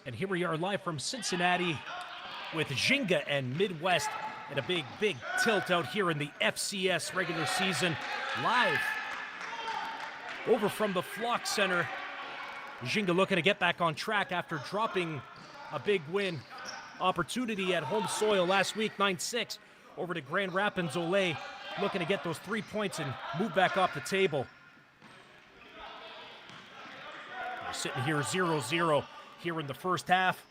And here we are live from Cincinnati with Ginga and Midwest and a big tilt out here in the FCS regular season. Live over from the Flock Center. Ginga looking to get back on track after dropping a big win opportunity at home soil last week, 9-6, over to Grand Rapids Ole, looking to get those 3 points and move back off the table. We're sitting here 0-0 here in the first half.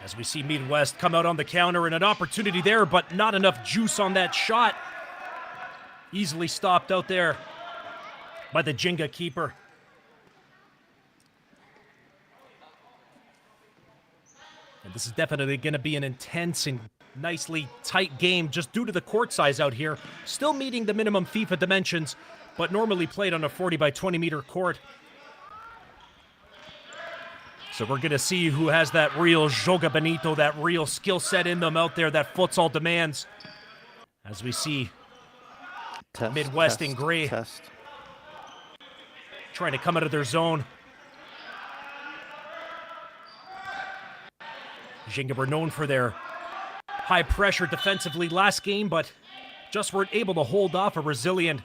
As we see Midwest come out on the counter and an opportunity there, but not enough juice on that shot. Easily stopped out there by the Ginga keeper. And this is definitely going to be an intense and nicely tight game just due to the court size out here. Still meeting the minimum FIFA dimensions, but normally played on a 40 by 20 meter court. So we're going to see who has that real joga bonito, that real skill set in them out there that futsal demands. As we see Midwest in gray trying to come out of their zone. Ginga were known for their high pressure defensively last game, but just weren't able to hold off a resilient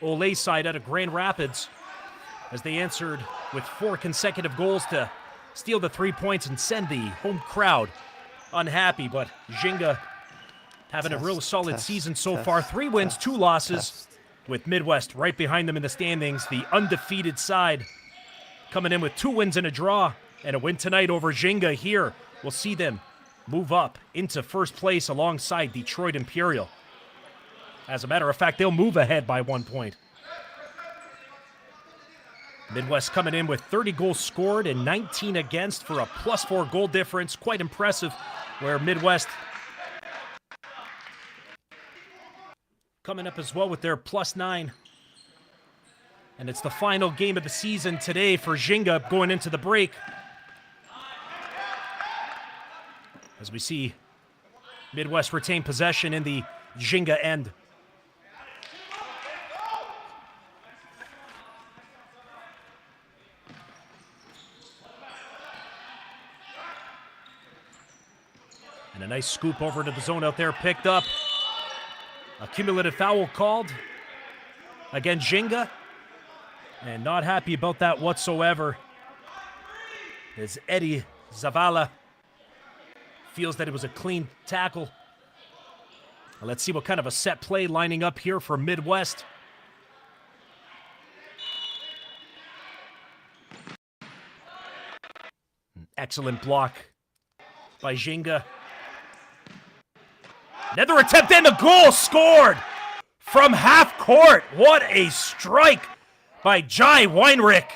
Ole side out of Grand Rapids as they answered with 4 consecutive goals to steal the 3 points and send the home crowd unhappy. But Ginga having a real solid season so far. 3 wins, 2 losses, with Midwest right behind them in the standings. The undefeated side coming in with 2 wins and a draw, and a win tonight over Ginga here will see them move up into first place alongside Detroit Imperial. As a matter of fact, they'll move ahead by 1 point. Midwest coming in with 30 goals scored and 19 against for a +4 goal difference. Quite impressive, where Midwest coming up as well with their +9. And it's the final game of the season today for Ginga going into the break. As we see Midwest retain possession in the Ginga end. And a nice scoop over to the zone out there, picked up. A cumulative foul called against Ginga. And not happy about that whatsoever. As Eddie Zavala feels that it was a clean tackle. Let's see what kind of a set play lining up here for Midwest. An excellent block by Ginga. Another attempt and a goal scored from half court. What a strike by Jai Weinrich.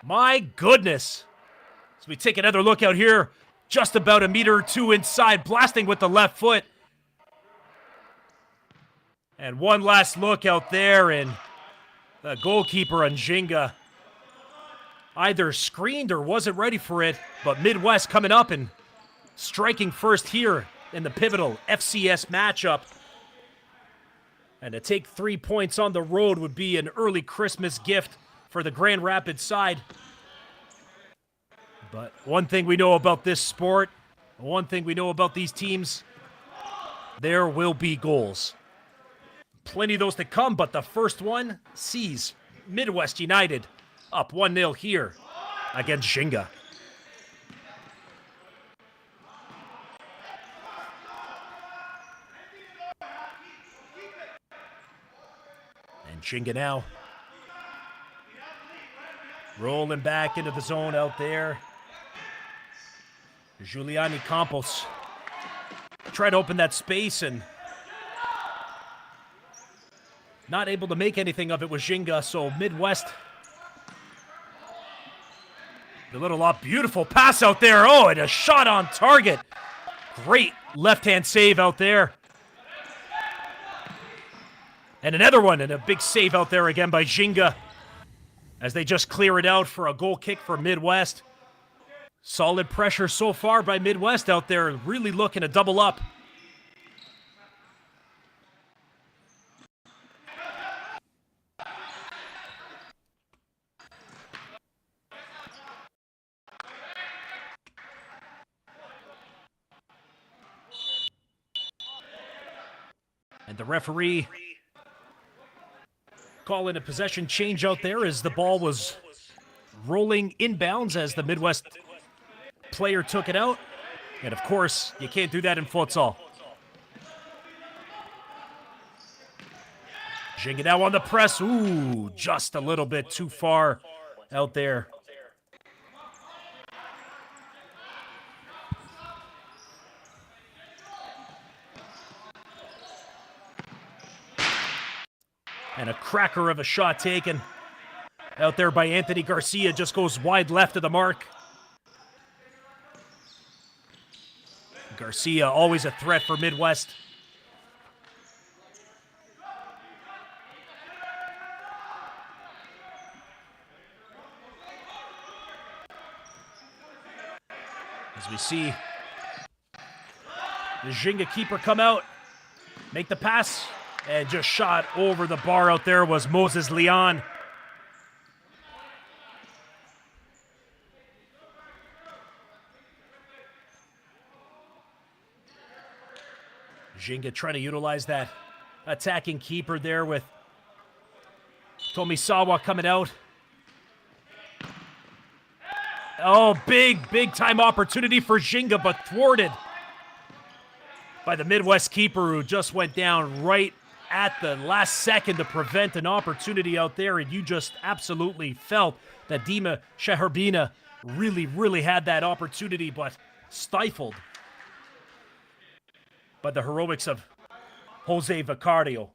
My goodness. So we take another look out here. Just about a meter or 2 inside, blasting with the left foot. And one last look out there, and the goalkeeper on Ginga either screened or wasn't ready for it, but Midwest coming up and striking first here in the pivotal FCS matchup. And to take 3 points on the road would be an early Christmas gift for the Grand Rapids side. But one thing we know about this sport, one thing we know about these teams, there will be goals. Plenty of those to come, but the first one sees Midwest United up 1-0 here against Ginga. And Ginga now rolling back into the zone out there. Giuliani Campos tried to open that space and not able to make anything of it with Ginga, so Midwest. The little beautiful pass out there. Oh, and a shot on target. Great left-hand save out there. And another one, and a big save out there again by Ginga as they just clear it out for a goal kick for Midwest. Solid pressure so far by Midwest out there, really looking to double up And the referee calling a possession change out there as the ball was rolling inbounds as the Midwest player took it out. And of course, you can't do that in futsal. Ginga now on the press. Ooh, just a little bit too far out there. And a cracker of a shot taken out there by Anthony Garcia. Just goes wide left of the mark. Garcia, always a threat for Midwest. As we see the Ginga keeper come out, make the pass, and just shot over the bar out there was Moses Leon. Ginga trying to utilize that attacking keeper there with Tomisawa coming out. Oh, big time opportunity for Ginga, but thwarted by the Midwest keeper who just went down right at the last second to prevent an opportunity out there. And you just absolutely felt that Dima Shaharbina really had that opportunity, but stifled by the heroics of Jose Vicario.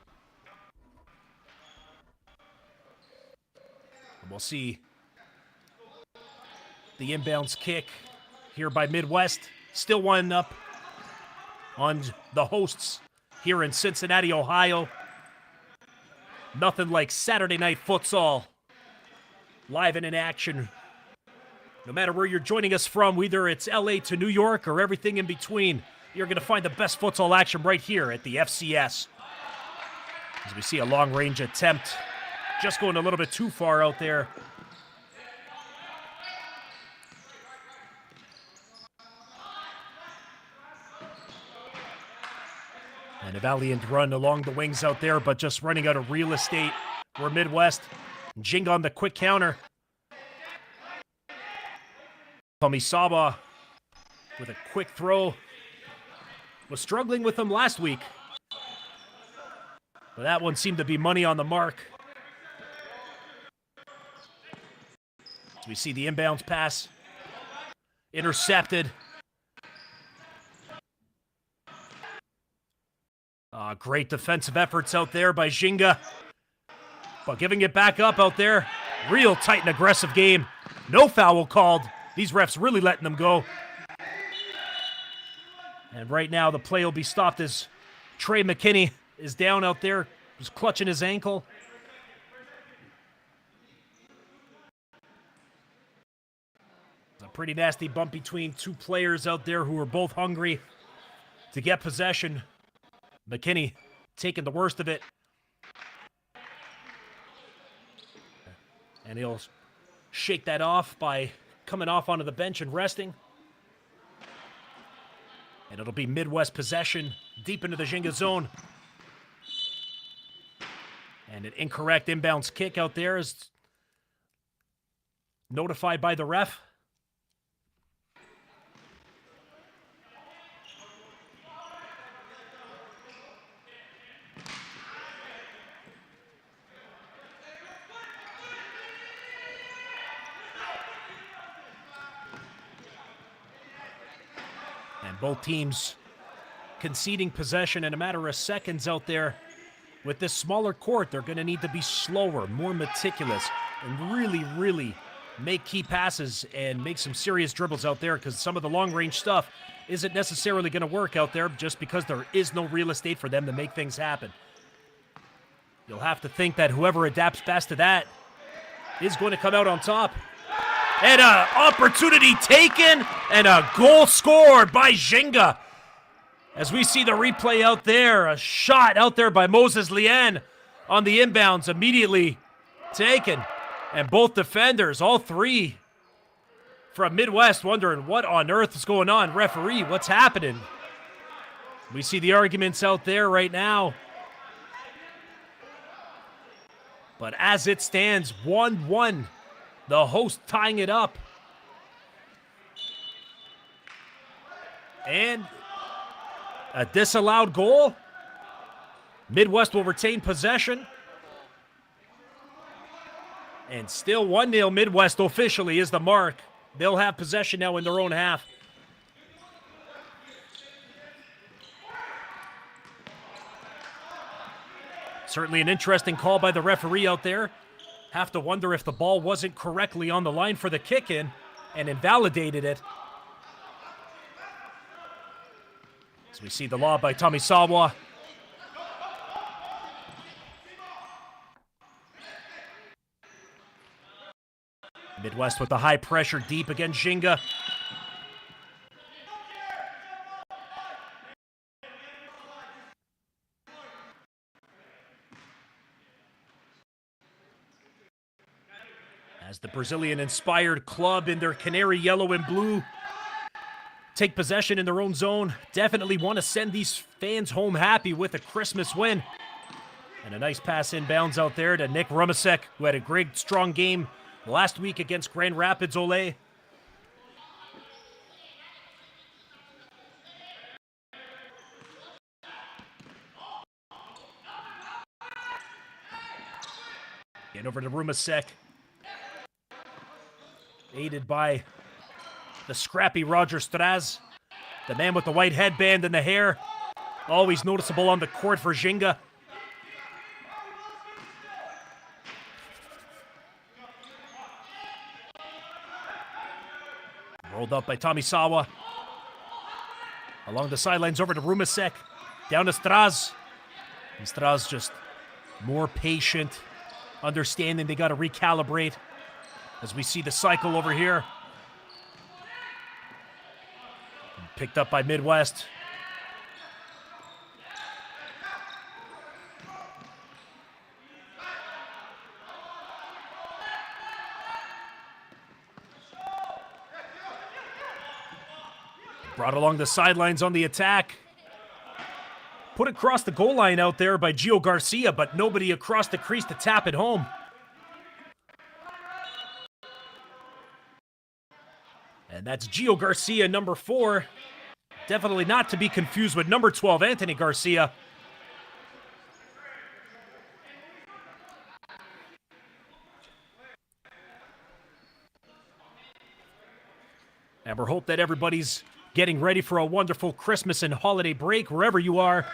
And we'll see the inbounds kick here by Midwest. Still 1-up on the hosts here in Cincinnati, Ohio. Nothing like Saturday night futsal live and in action. No matter where you're joining us from, whether it's LA to New York or everything in between, you're going to find the best futsal action right here at the FCS. As we see a long-range attempt, just going a little bit too far out there. And a valiant run along the wings out there, but just running out of real estate. We're Midwest. Ginga on the quick counter. Tomisawa with a quick throw. Was struggling with them last week. But that one seemed to be money on the mark. So we see the inbounds pass. Intercepted. Great defensive efforts out there by Ginga. But giving it back up out there. Real tight and aggressive game. No foul called. These refs really letting them go. And right now the play will be stopped as Trey McKinney is down out there. He's clutching his ankle. It's a pretty nasty bump between two players out there who are both hungry to get possession. McKinney taking the worst of it. And he'll shake that off by coming off onto the bench and resting. And it'll be Midwest possession deep into the Ginga zone. And an incorrect inbounds kick out there is notified by the ref. And both teams conceding possession in a matter of seconds out there. With this smaller court, they're going to need to be slower, more meticulous, and really make key passes and make some serious dribbles out there, because some of the long-range stuff isn't necessarily going to work out there just because there is no real estate for them to make things happen. You'll have to think that whoever adapts best to that is going to come out on top. And an opportunity taken and a goal scored by Ginga. As we see the replay out there, a shot out there by Moses Lien on the inbounds, immediately taken. And both defenders, all three from Midwest, wondering what on earth is going on. Referee, what's happening? We see the arguments out there right now But as it stands, 1-1, the host tying it up. And a disallowed goal. Midwest will retain possession. And still 1-0 Midwest officially is the mark. They'll have possession now in their own half. Certainly an interesting call by the referee out there. Have to wonder if the ball wasn't correctly on the line for the kick-in and invalidated it. As we see the lob by Tomisawa. Midwest with the high pressure deep against Ginga. As the Brazilian-inspired club in their canary yellow and blue take possession in their own zone, definitely want to send these fans home happy with a Christmas win. And a nice pass inbounds out there to Nick Rumasek, who had a great, strong game last week against Grand Rapids Ole. Get over to Rumasek. Aided by the scrappy Roger Straz, the man with the white headband and the hair. Always noticeable on the court for Ginga. Rolled up by Tomisawa. Along the sidelines over to Rumasek. Down to Straz. And Straz just more patient, understanding they got to recalibrate. As we see the cycle over here. Picked up by Midwest. Brought along the sidelines on the attack. Put across the goal line out there by Gio Garcia, but nobody across the crease to tap it home. And that's Gio Garcia, number 4. Definitely not to be confused with number 12, Anthony Garcia. And we hope that everybody's getting ready for a wonderful Christmas and holiday break, wherever you are.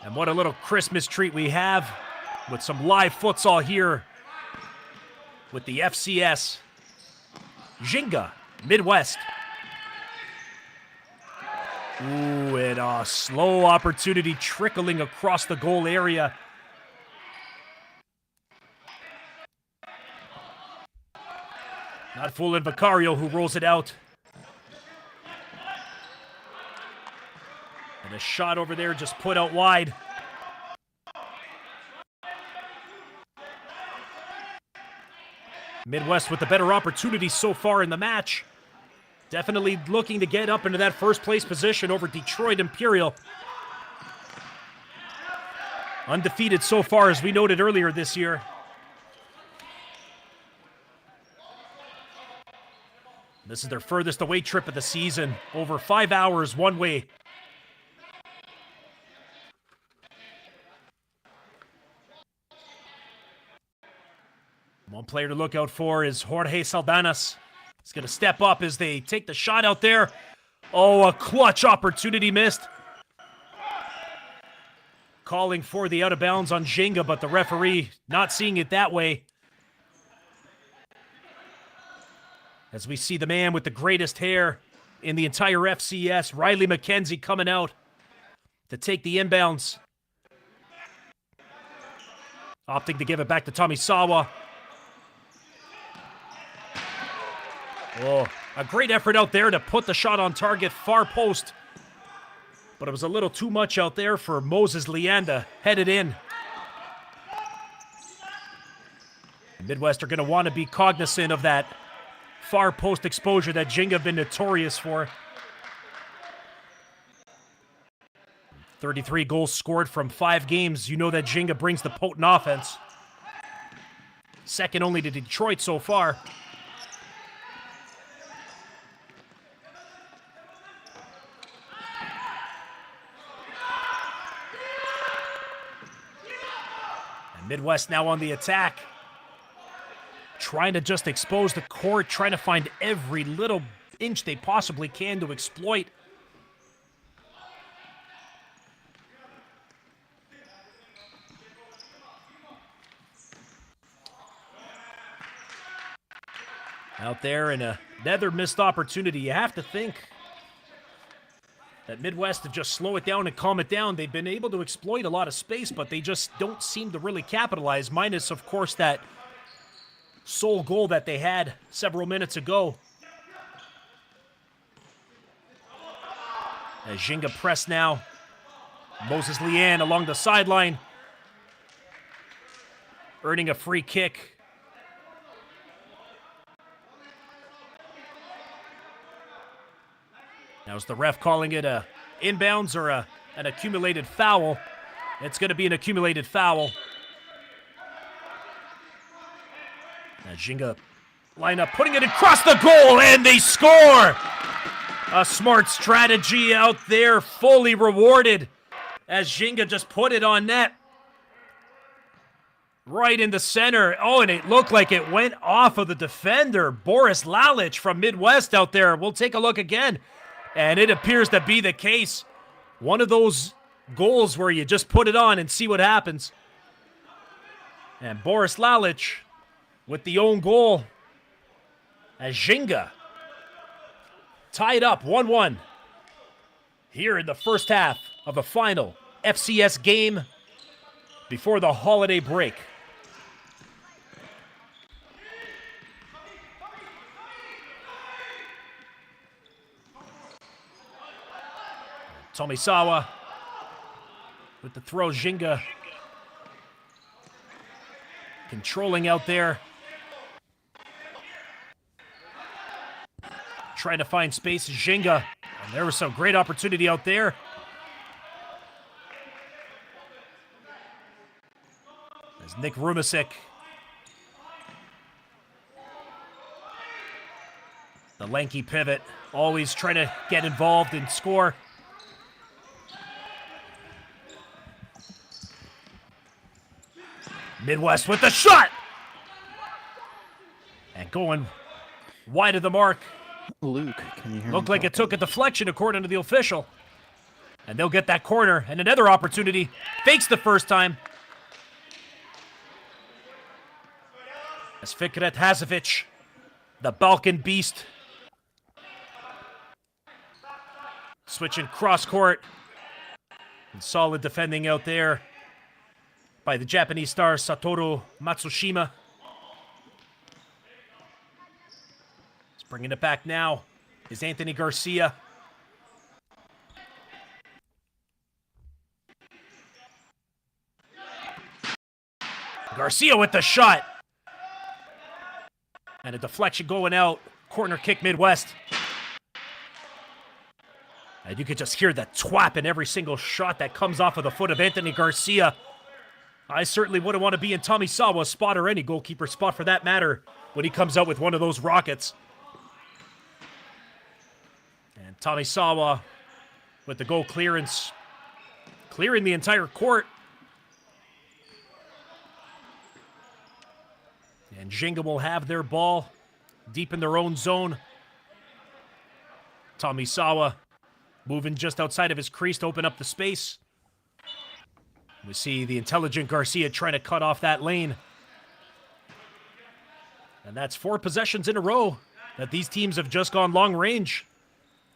And what a little Christmas treat we have with some live futsal here with the FCS. Ginga, Midwest. Ooh, and a slow opportunity trickling across the goal area. Not fooling Vicario, who rolls it out. And a shot over there just put out wide. Midwest with the better opportunity so far in the match. Definitely looking to get up into that first place position over Detroit Imperial. Undefeated so far, as we noted earlier this year. This is their furthest away trip of the season. Over 5 hours one way. One player to look out for is Jorge Saldanas. He's going to step up as they take the shot out there. Oh, a clutch opportunity missed. Calling for the out of bounds on Ginga, but the referee not seeing it that way. As we see the man with the greatest hair in the entire FCS, Riley McKenzie, coming out to take the inbounds. Opting to give it back to Tomisawa. Oh, a great effort out there to put the shot on target, far post. But it was a little too much out there for Moses Leanda, headed in. Midwest are going to want to be cognizant of that far post exposure that Ginga have been notorious for. 33 goals scored from 5 games. You know that Ginga brings the potent offense. Second only to Detroit so far. And Midwest now on the attack. Trying to just expose the court, trying to find every little inch they possibly can to exploit. Out there in another missed opportunity. You have to think that Midwest to just slow it down and calm it down. They've been able to exploit a lot of space, but they just don't seem to really capitalize. Minus, of course, that sole goal that they had several minutes ago. As Ginga press now. Moses Lian along the sideline. Earning a free kick. Now is the ref calling it a inbounds or an accumulated foul? It's going to be an accumulated foul. Now Ginga line up, putting it across the goal, and they score! A smart strategy out there, fully rewarded, as Ginga just put it on net. Right in the center. Oh, and it looked like it went off of the defender, Boris Lalich from Midwest out there. We'll take a look again. And it appears to be the case. One of those goals where you just put it on and see what happens. And Boris Lalich with the own goal as Ginga tied up 1-1 here in the first half of the final FCS game before the holiday break. Tomisawa with the throw. Ginga controlling out there. Trying to find space. Ginga. And there was some great opportunity out there. As Nick Rumasik. The lanky pivot. Always trying to get involved and score. Midwest with the shot! And going wide of the mark. Luke, can you hear me? Looked like it took a deflection according to the official. And they'll get that corner. And another opportunity. Fakes the first time. As Fikret Hazovic, the Balkan beast. Switching cross court. And solid defending out there by the Japanese star Satoru Matsushima. He's bringing it back now is Anthony Garcia. Garcia with the shot. And a deflection going out. Corner kick Midwest. And you could just hear that twap in every single shot that comes off of the foot of Anthony Garcia. I certainly wouldn't want to be in Tomisawa's spot or any goalkeeper spot for that matter when he comes out with one of those rockets. And Tomisawa with the goal clearance. Clearing the entire court. And Ginga will have their ball deep in their own zone. Tomisawa moving just outside of his crease to open up the space. We see the intelligent Garcia trying to cut off that lane. And that's 4 possessions in a row that these teams have just gone long range.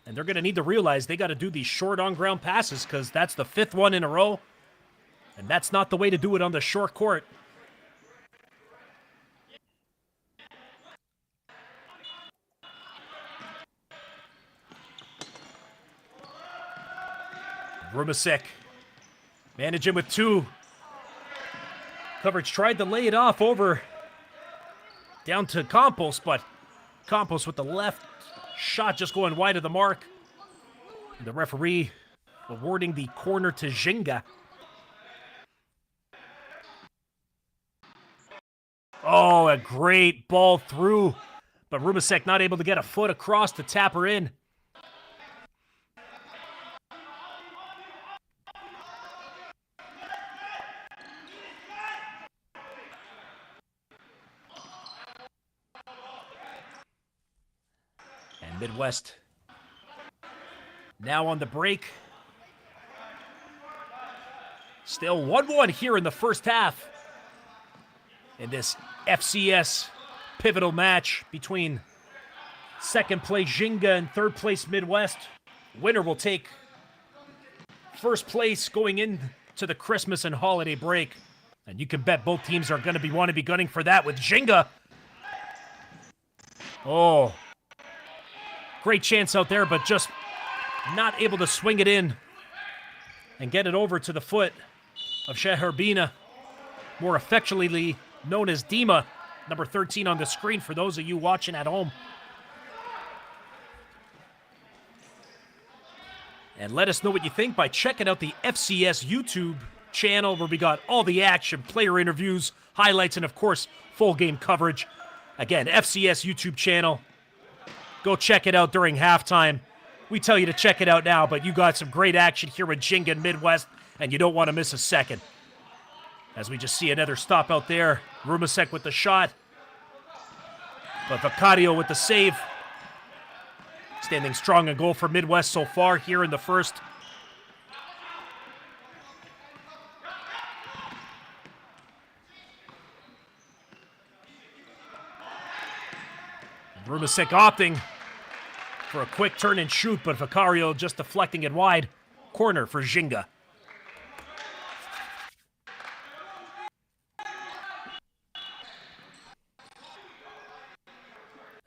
And they're going to need to realize they got to do these short on-ground passes because that's the 5th one in a row. And that's not the way to do it on the short court. Rumasik. Managing with 2. Coverage tried to lay it off over down to Campos, but Campos with the left shot just going wide of the mark. And the referee awarding the corner to Ginga. Oh, a great ball through, but Rumasek not able to get a foot across to tap her in. And Midwest now on the break. Still 1-1 here in the first half. In this FCS pivotal match between second place Ginga and third place Midwest. Winner will take first place going into the Christmas and holiday break. And you can bet both teams are going to want to be gunning for that with Ginga. Oh, great chance out there, but just not able to swing it in and get it over to the foot of Sheherbina, more affectionately known as Dima, number 13 on the screen for those of you watching at home. And let us know what you think by checking out the FCS YouTube channel, where we got all the action, player interviews, highlights, and of course, full game coverage. Again, FCS YouTube channel. Go check it out during halftime. We tell you to check it out now, but you got some great action here with Ginga and Midwest, and you don't want to miss a second. As we just see another stop out there. Rumasek with the shot. But Vicario with the save. Standing strong in goal for Midwest so far here in the first. And Rumasek opting for a quick turn and shoot, but Vicario just deflecting it wide. Corner for Ginga.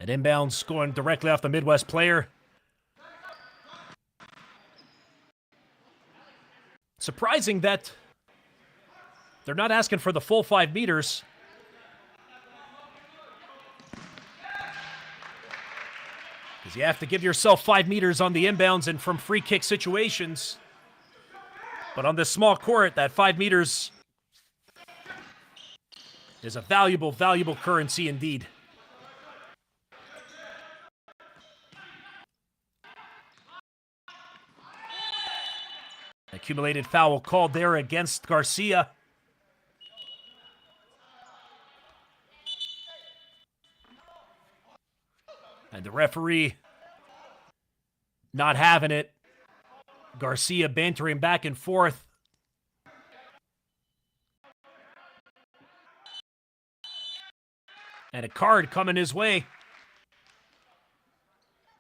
An inbounds going directly off the Midwest player. Surprising that they're not asking for the full 5 meters. Because you have to give yourself 5 meters on the inbounds and from free kick situations. But on this small court, that 5 meters is a valuable, valuable currency indeed. Accumulated foul called there against Garcia. And the referee not having it. Garcia bantering back and forth. And a card coming his way.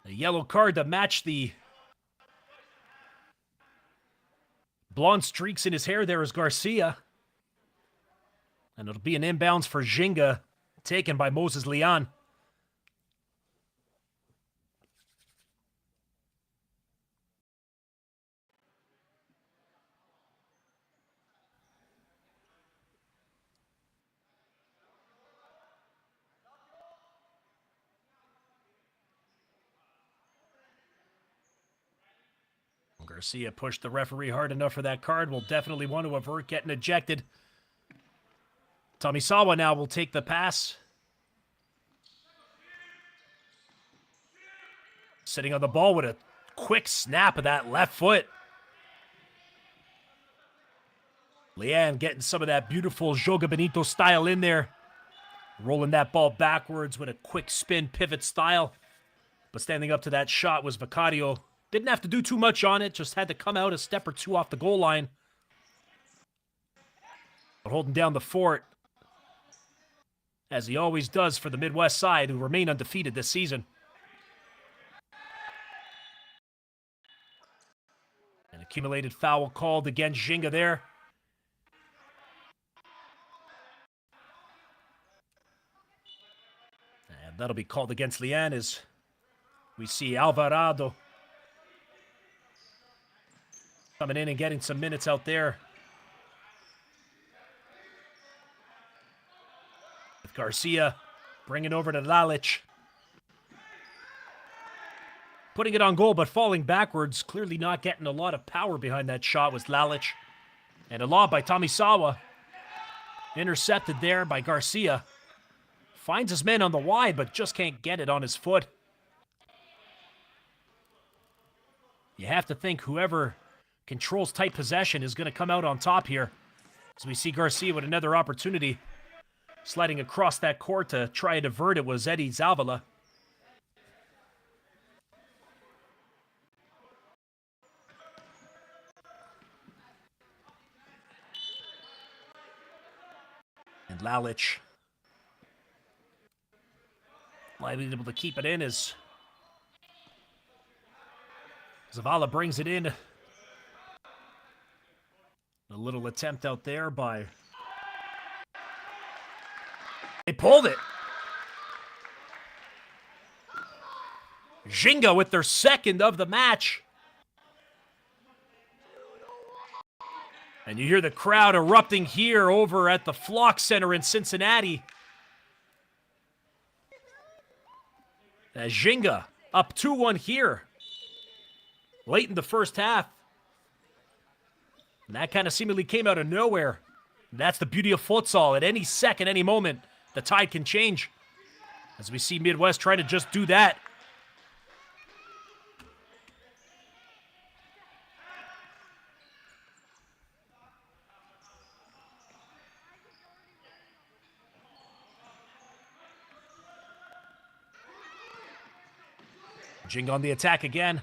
A yellow card to match the blonde streaks in his hair there is Garcia. And it'll be an inbounds for Ginga, taken by Moses Leon. Garcia pushed the referee hard enough for that card. Will definitely want to avert getting ejected. Tomisawa now will take the pass. Sitting on the ball with a quick snap of that left foot. Leanne getting some of that beautiful Joga Benito style in there. Rolling that ball backwards with a quick spin pivot style. But standing up to that shot was Vicario. Didn't have to do too much on it, just had to come out a step or two off the goal line. But holding down the fort, as he always does for the Midwest side, who remain undefeated this season. An accumulated foul called against Ginga there. And that'll be called against Leanne as we see Alvarado coming in and getting some minutes out there. With Garcia bringing over to Lalic. putting it on goal, but falling backwards. Clearly not getting a lot of power behind that shot was Lalic. And a lob by Tomisawa. Intercepted there by Garcia. Finds his man on the wide, but just can't get it on his foot. You have to think whoever controls tight possession is going to come out on top here. As we see Garcia with another opportunity. Sliding across that court to try and divert it was Eddie Zavala. And Lalic able to keep it in as Zavala brings it in. A little attempt out there by... They pulled it. Ginga with their second of the match. And you hear the crowd erupting here over at the Flock Center in Cincinnati. As Ginga up 2-1 here. Late in the first half. And that kind of seemingly came out of nowhere. And that's the beauty of futsal. At any second, any moment, the tide can change. As we see Midwest try to just do that. Ginga on the attack again.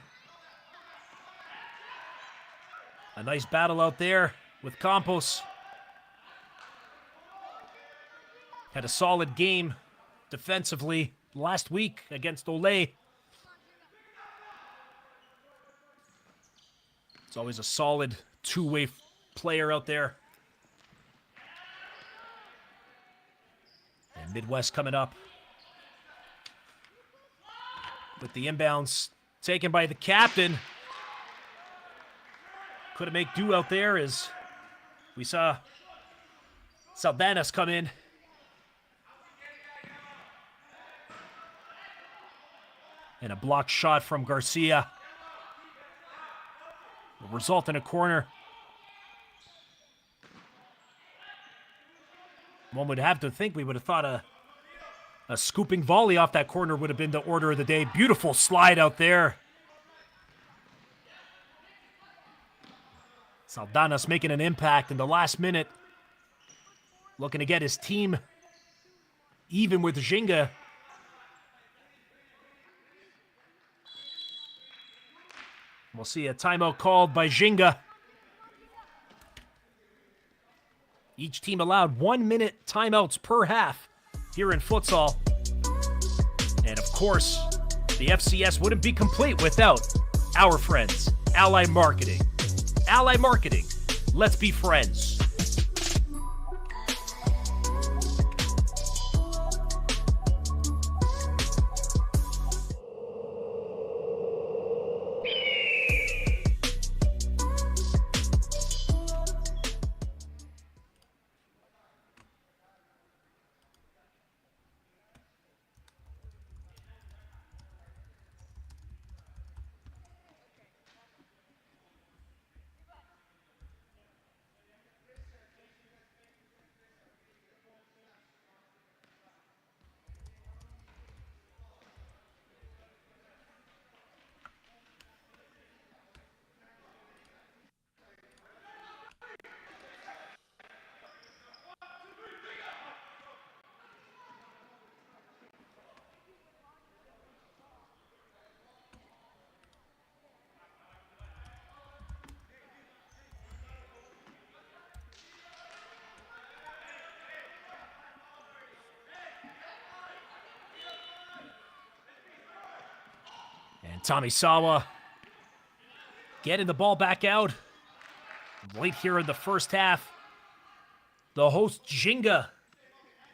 A nice battle out there with Campos. Had a solid game defensively last week against Olay. It's always a solid two-way player out there. And Midwest coming up. With the inbounds taken by the captain. Couldn't make do out there as we saw Saldanas come in. And a blocked shot from Garcia will result in a corner. One would have to think we would have thought a scooping volley off that corner would have been the order of the day. Beautiful slide out there. Saldanas making an impact in the last minute. Looking to get his team even with Ginga. We'll see a timeout called by Ginga. Each team allowed 1 minute timeouts per half here in futsal. And of course, the FCS wouldn't be complete without our friends, Ally Marketing. Ally Marketing, let's be friends. And Tomisawa getting the ball back out late here in the first half. The host Ginga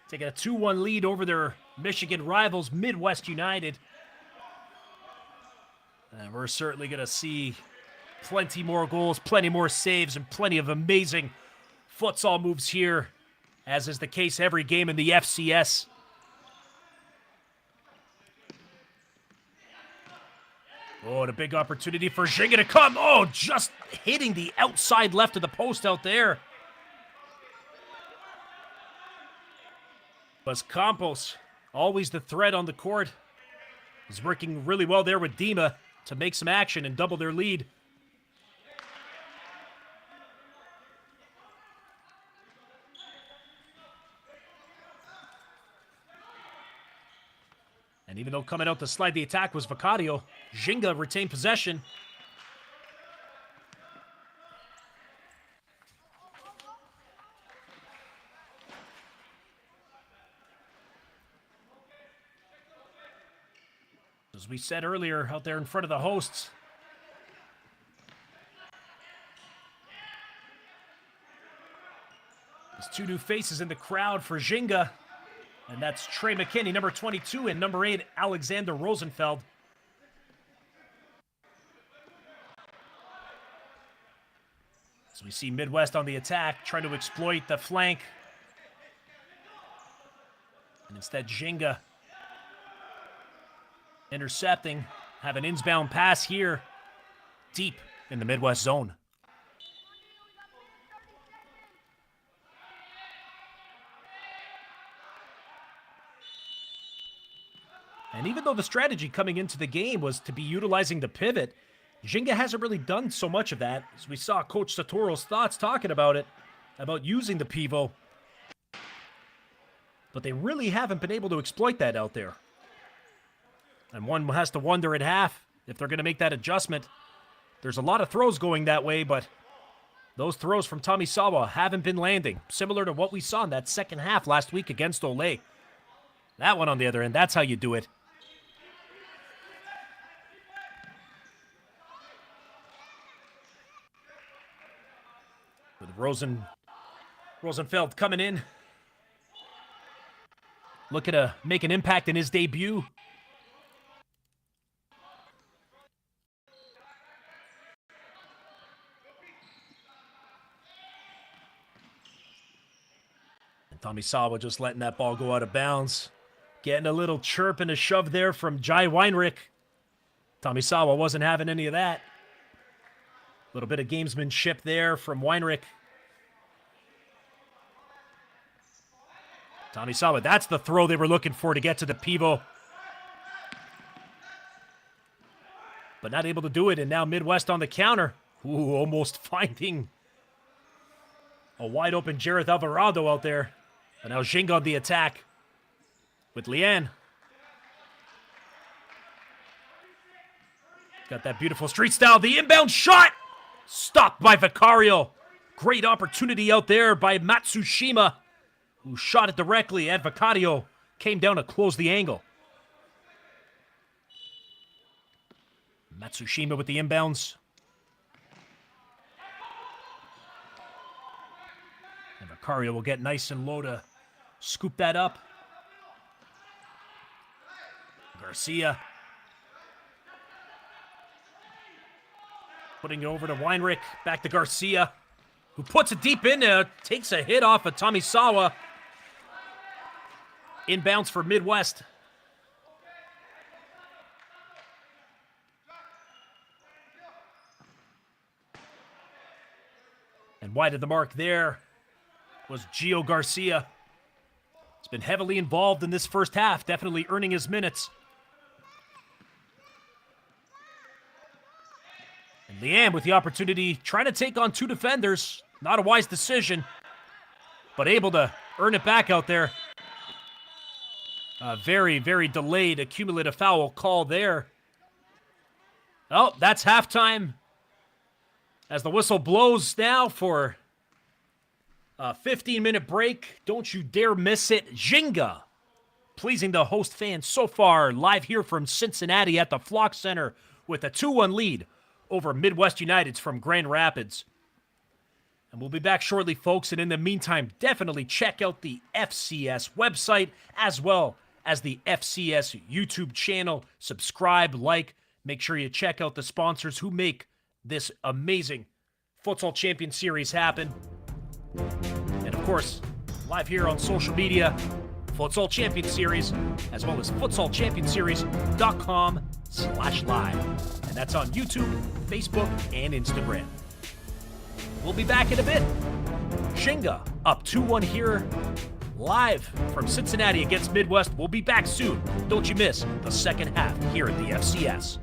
taking a 2-1 lead over their Michigan rivals, Midwest United. And we're certainly going to see plenty more goals, plenty more saves, and plenty of amazing futsal moves here, as is the case every game in the FCS. Oh, and a big opportunity for Ginga to come. Oh, just hitting the outside left of the post out there. Was Campos, always the threat on the court. Is working really well there with Dima to make some action and double their lead. And even though coming out to slide the attack was Vicario, Ginga retained possession. As we said earlier, out there in front of the hosts. There's two new faces in the crowd for Ginga. And that's Trey McKinney, number 22, and number 8, Alexander Rosenfeld. So we see Midwest on the attack, trying to exploit the flank. And instead, Ginga intercepting, have an inbound pass here, deep in the Midwest zone. And even though the strategy coming into the game was to be utilizing the pivot, Ginga hasn't really done so much of that. As we saw Coach Satoro's thoughts talking about it, about using the pivot. But they really haven't been able to exploit that out there. And one has to wonder at half if they're going to make that adjustment. There's a lot of throws going that way, but those throws from Tomisawa haven't been landing, similar to what we saw in that second half last week against Ole. That one on the other end, that's how you do it. With Rosenfeld coming in. Looking to make an impact in his debut. And Tomisawa just letting that ball go out of bounds. Getting a little chirp and a shove there from Jai Weinrich. Tomisawa wasn't having any of that. A little bit of gamesmanship there from Weinrich. Tomisawa, that's the throw they were looking for to get to the pivot. But not able to do it, and now Midwest on the counter. Ooh, almost finding a wide open Jareth Alvarado out there. And now Ginga on the attack with Lian. Got that beautiful street style. The inbound shot stopped by Vicario. Great opportunity out there by Matsushima, who shot it directly at Vicario. Came down to close the angle. Matsushima with the inbounds. And Vicario will get nice and low to scoop that up. Garcia. Putting it over to Weinrich. Back to Garcia, who puts it deep in there. Takes a hit off of Tomisawa. Inbounds for Midwest. And wide of the mark there was Gio Garcia. He's been heavily involved in this first half, definitely earning his minutes. And Liam with the opportunity, trying to take on two defenders. Not a wise decision, but able to earn it back out there. A very, very delayed accumulative foul call there. Oh, that's halftime. As the whistle blows now for a 15-minute break. Don't you dare miss it. Ginga, pleasing the host fans so far, live here from Cincinnati at the Flock Center with a 2-1 lead over Midwest United's from Grand Rapids. And we'll be back shortly, folks. And in the meantime, definitely check out the FCS website as well as the FCS YouTube channel. Subscribe, like, make sure you check out the sponsors who make this amazing Futsal Champions Series happen. And of course, live here on social media, Futsal Champions Series, as well as futsalchampionseries.com and that's on YouTube, Facebook, and Instagram. We'll be back in a bit. Ginga up 2-1 here, live from Cincinnati against Midwest. We'll be back soon. Don't you miss the second half here at the FCS.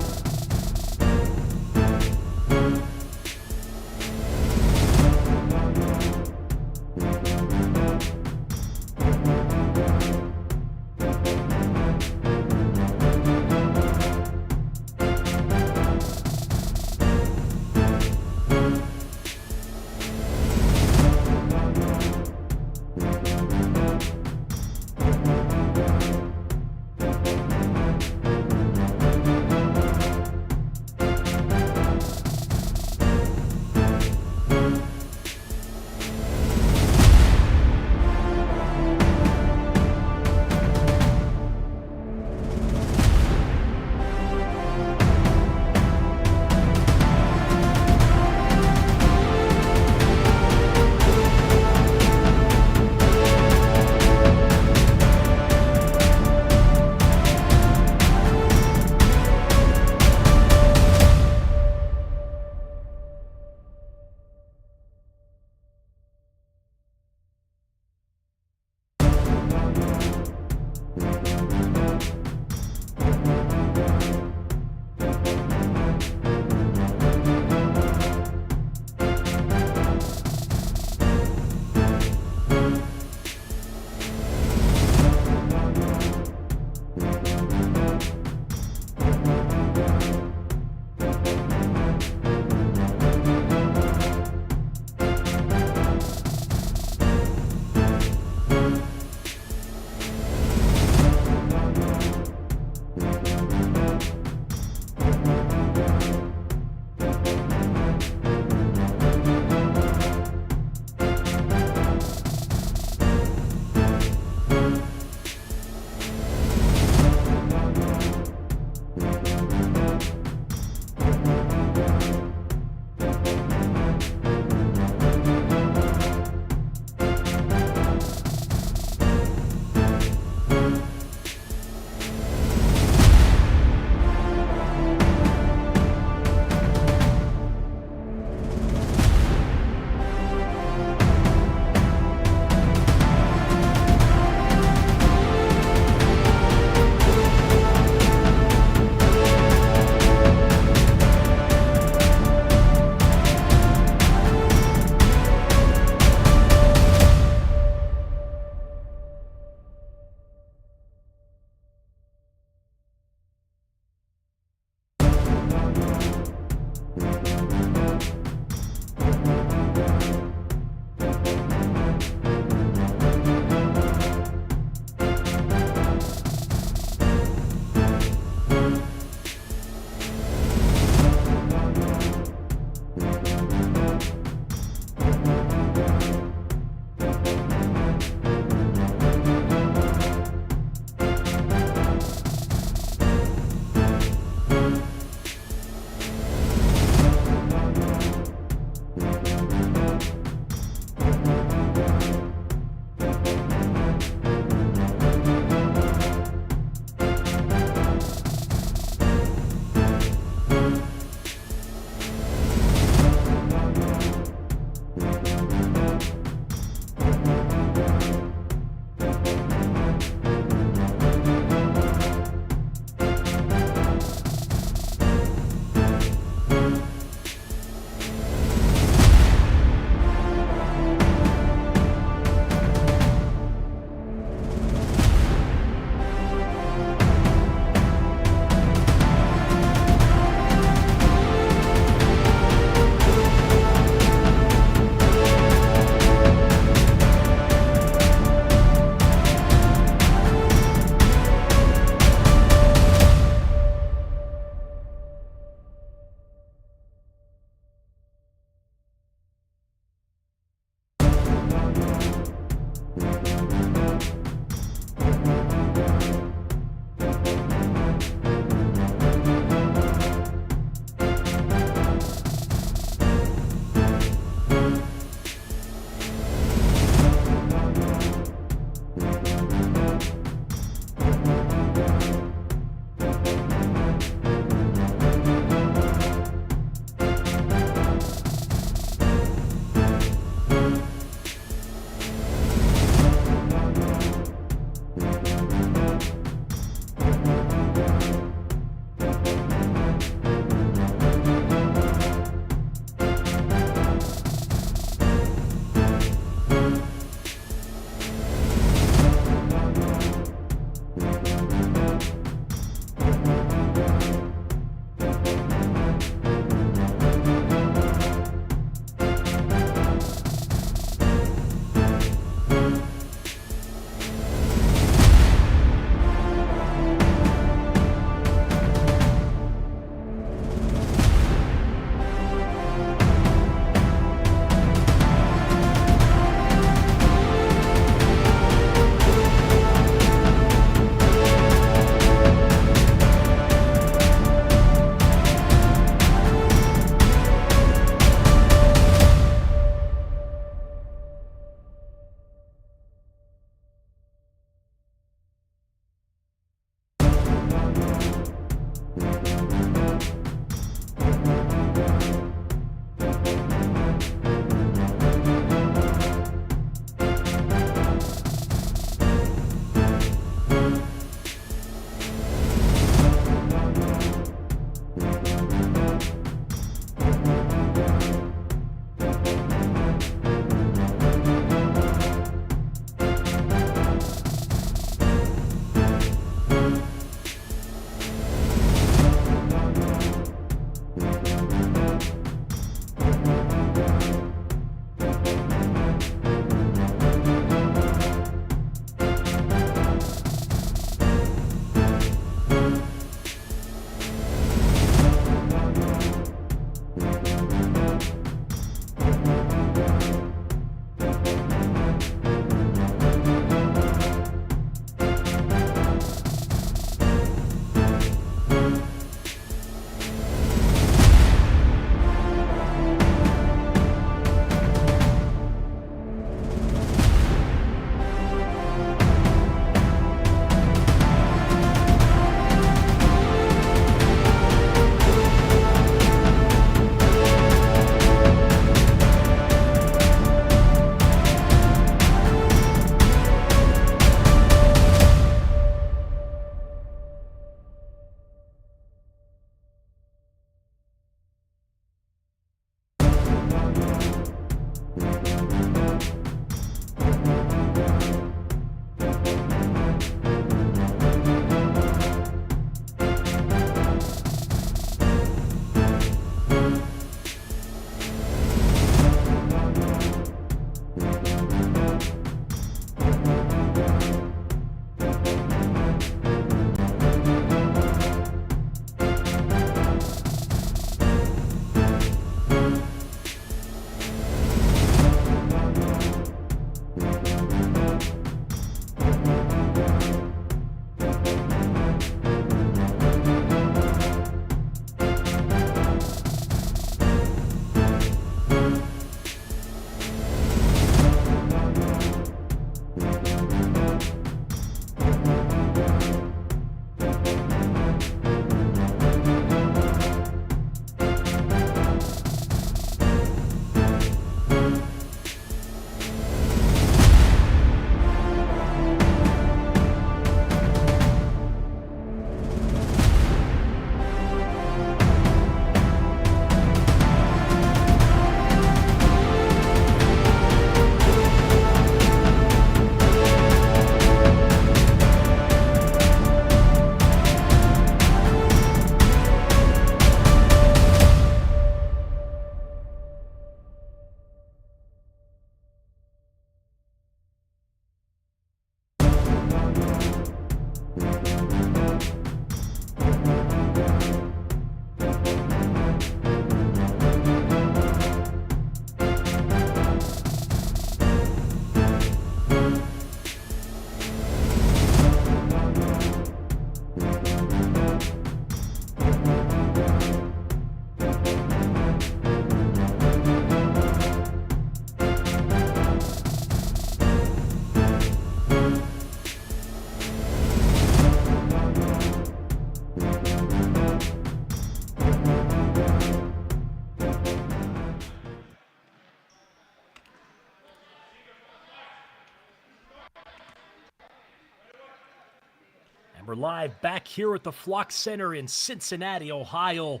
We're live back here at the Flock Center in Cincinnati, Ohio.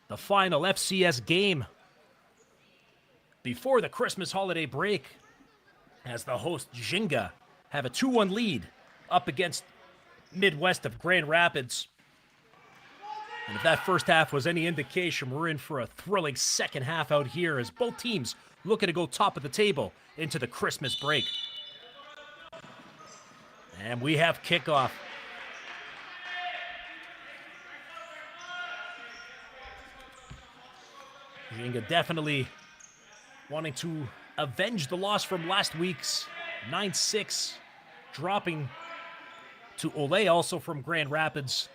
The final FCS game before the Christmas holiday break, as the host Ginga have a 2-1 lead up against Midwest of Grand Rapids. And if that first half was any indication, we're in for a thrilling second half out here as both teams looking to go top of the table into the Christmas break. And we have kickoff. Ginga definitely wanting to avenge the loss from last week's 9-6, dropping to Ole, also from Grand Rapids.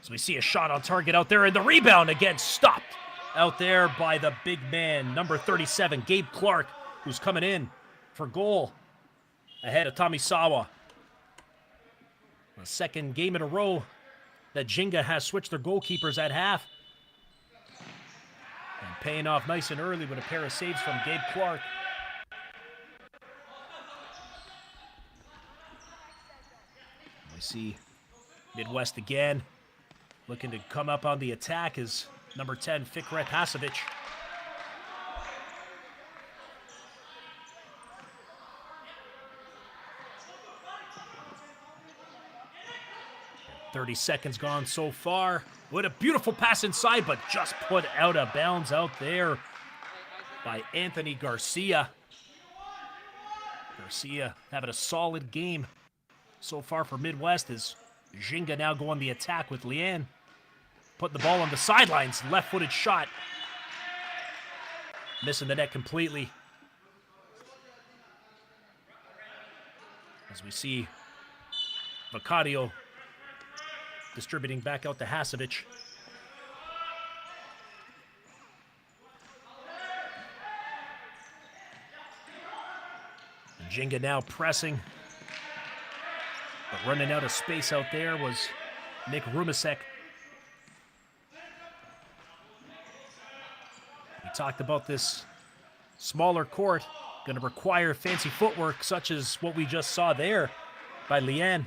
So we see a shot on target out there, and the rebound again stopped out there by the big man, number 37, Gabe Clark, who's coming in for goal ahead of Tomisawa. The second game in a row that Ginga has switched their goalkeepers at half. And paying off nice and early with a pair of saves from Gabe Clark. We see Midwest again, looking to come up on the attack is number 10, Fikret Hasovic. "30 seconds gone so far. What a beautiful pass inside, but just put out of bounds out there by Anthony Garcia. Garcia having a solid game so far for Midwest as Ginga now go on the attack with Leanne. Putting the ball on the sidelines, left-footed shot. Missing the net completely. As we see Vicario distributing back out to Hasovic. Ginga now pressing, but running out of space out there was Nick Rumasek. We talked about this smaller court going to require fancy footwork such as what we just saw there by Leanne.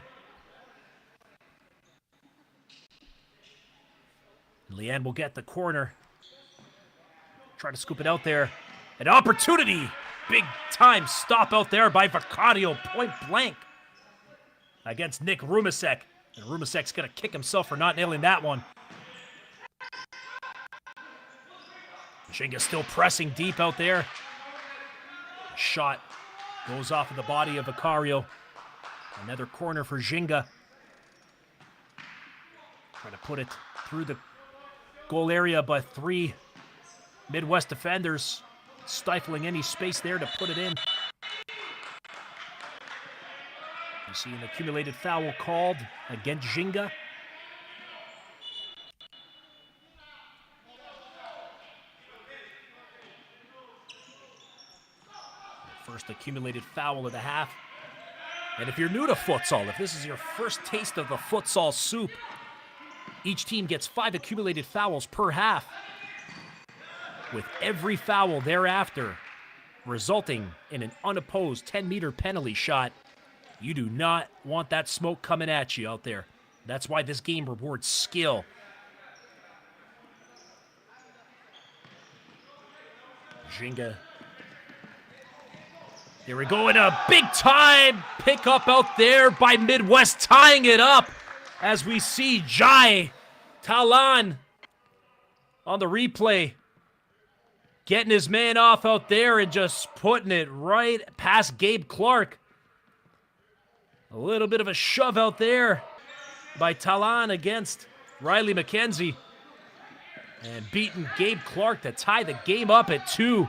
Leanne will get the corner. Try to scoop it out there. An opportunity. Big time stop out there by Vicario, point blank, against Nick Rumasek. And Rumasek's going to kick himself for not nailing that one. Ginga still pressing deep out there. Shot goes off of the body of Vicario. Another corner for Ginga. Try to put it through the goal area, but three Midwest defenders stifling any space there to put it in. You see an accumulated foul called against Ginga. First accumulated foul of the half. And if you're new to futsal, if this is your first taste of the futsal soup, each team gets 5 accumulated fouls per half, with every foul thereafter resulting in an unopposed 10-meter penalty shot. You do not want that smoke coming at you out there. That's why this game rewards skill. Ginga. Here we go, and a big-time pickup out there by Midwest, tying it up as we see Jai Talan on the replay, getting his man off out there and just putting it right past Gabe Clark. A little bit of a shove out there by Talan against Riley McKenzie, and beating Gabe Clark to tie the game up at 2.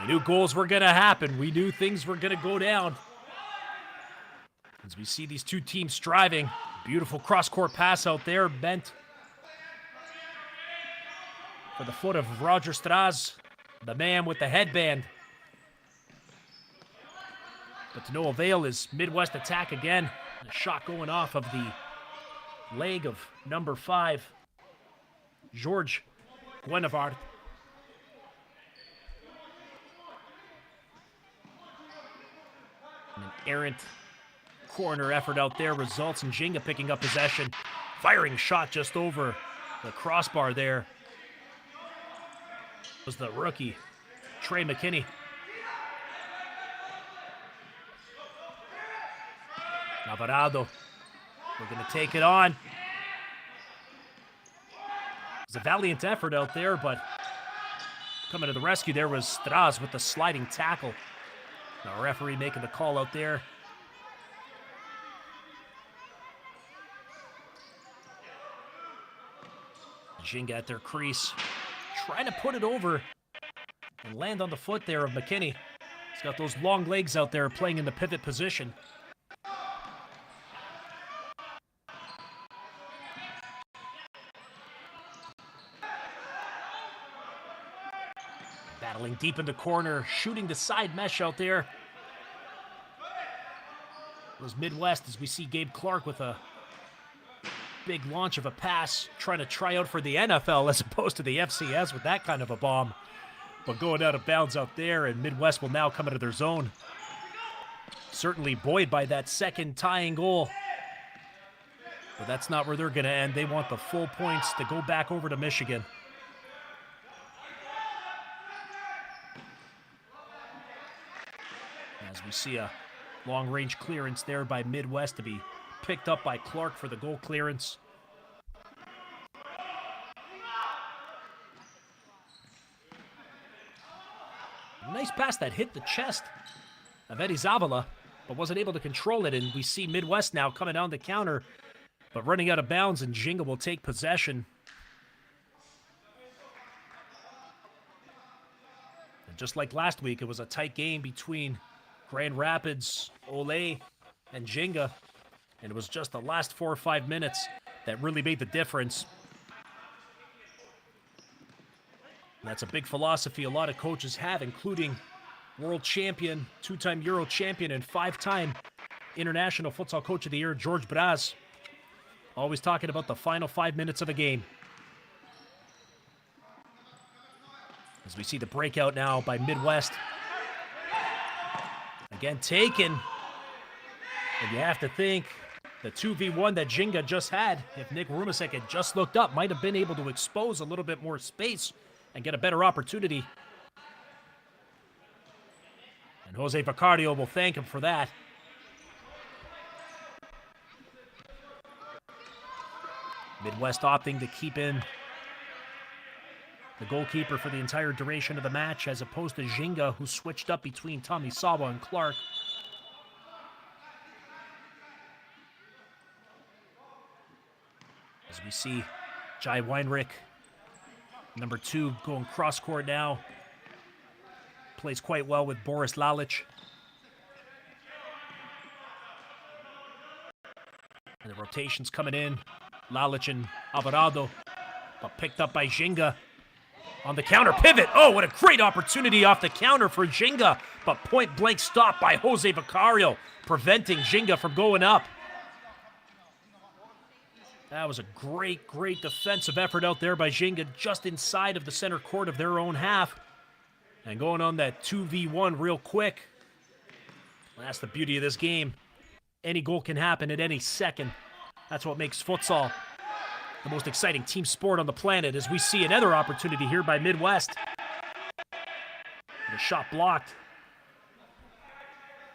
We knew goals were going to happen. We knew things were going to go down. As we see these two teams striving. Beautiful cross-court pass out there, bent for the foot of Roger Straz, the man with the headband. But to no avail is Midwest attack again. A shot going off of the leg of number 5, George Guenevard. Errant corner effort out there results in Ginga picking up possession. Firing shot just over the crossbar there. Was the rookie, Trey McKinney. Alvarado, we're going to take it on. It was a valiant effort out there, but coming to the rescue there was Straz with the sliding tackle. Now referee making the call out there. Ginga at their crease, trying to put it over and land on the foot there of McKinney. He's got those long legs out there playing in the pivot position. Battling deep in the corner, shooting the side mesh out there. It was Midwest as we see Gabe Clark with a big launch of a pass, trying to try out for the NFL as opposed to the FCS with that kind of a bomb. But going out of bounds out there, and Midwest will now come into their zone. Certainly buoyed by that second tying goal. But that's not where they're going to end. They want the full points to go back over to Michigan. As we see a long-range clearance there by Midwest to be picked up by Clark for the goal clearance. Nice pass that hit the chest of Eddie Zavala, but wasn't able to control it, and we see Midwest now coming down the counter, but running out of bounds, and Ginga will take possession. And just like last week, it was a tight game between Grand Rapids, Ole, and Ginga, and it was just the last 4 or 5 minutes that really made the difference. And that's a big philosophy a lot of coaches have, including world champion, 2-time Euro champion, and 5-time International Futsal Coach of the Year, George Braz. Always talking about the final 5 minutes of a game. As we see the breakout now by Midwest. Again, taken. And you have to think the 2v1 that Ginga just had, if Nick Rumasek had just looked up, might have been able to expose a little bit more space and get a better opportunity. And Jose Vicario will thank him for that. Midwest opting to keep in the goalkeeper for the entire duration of the match, as opposed to Ginga, who switched up between Tommy Sawa and Clark. As we see Jai Weinrich, number 2, going cross-court now. Plays quite well with Boris Lalich. And the rotations coming in. Lalich and Alvarado, but picked up by Ginga on the counter pivot. Oh, what a great opportunity off the counter for Ginga, but point-blank stop by Jose Vicario, preventing Ginga from going up. That was a great, great defensive effort out there by Ginga, just inside of the center court of their own half. And going on that 2v1 real quick. That's the beauty of this game. Any goal can happen at any second. That's what makes futsal the most exciting team sport on the planet, as we see another opportunity here by Midwest. The shot blocked.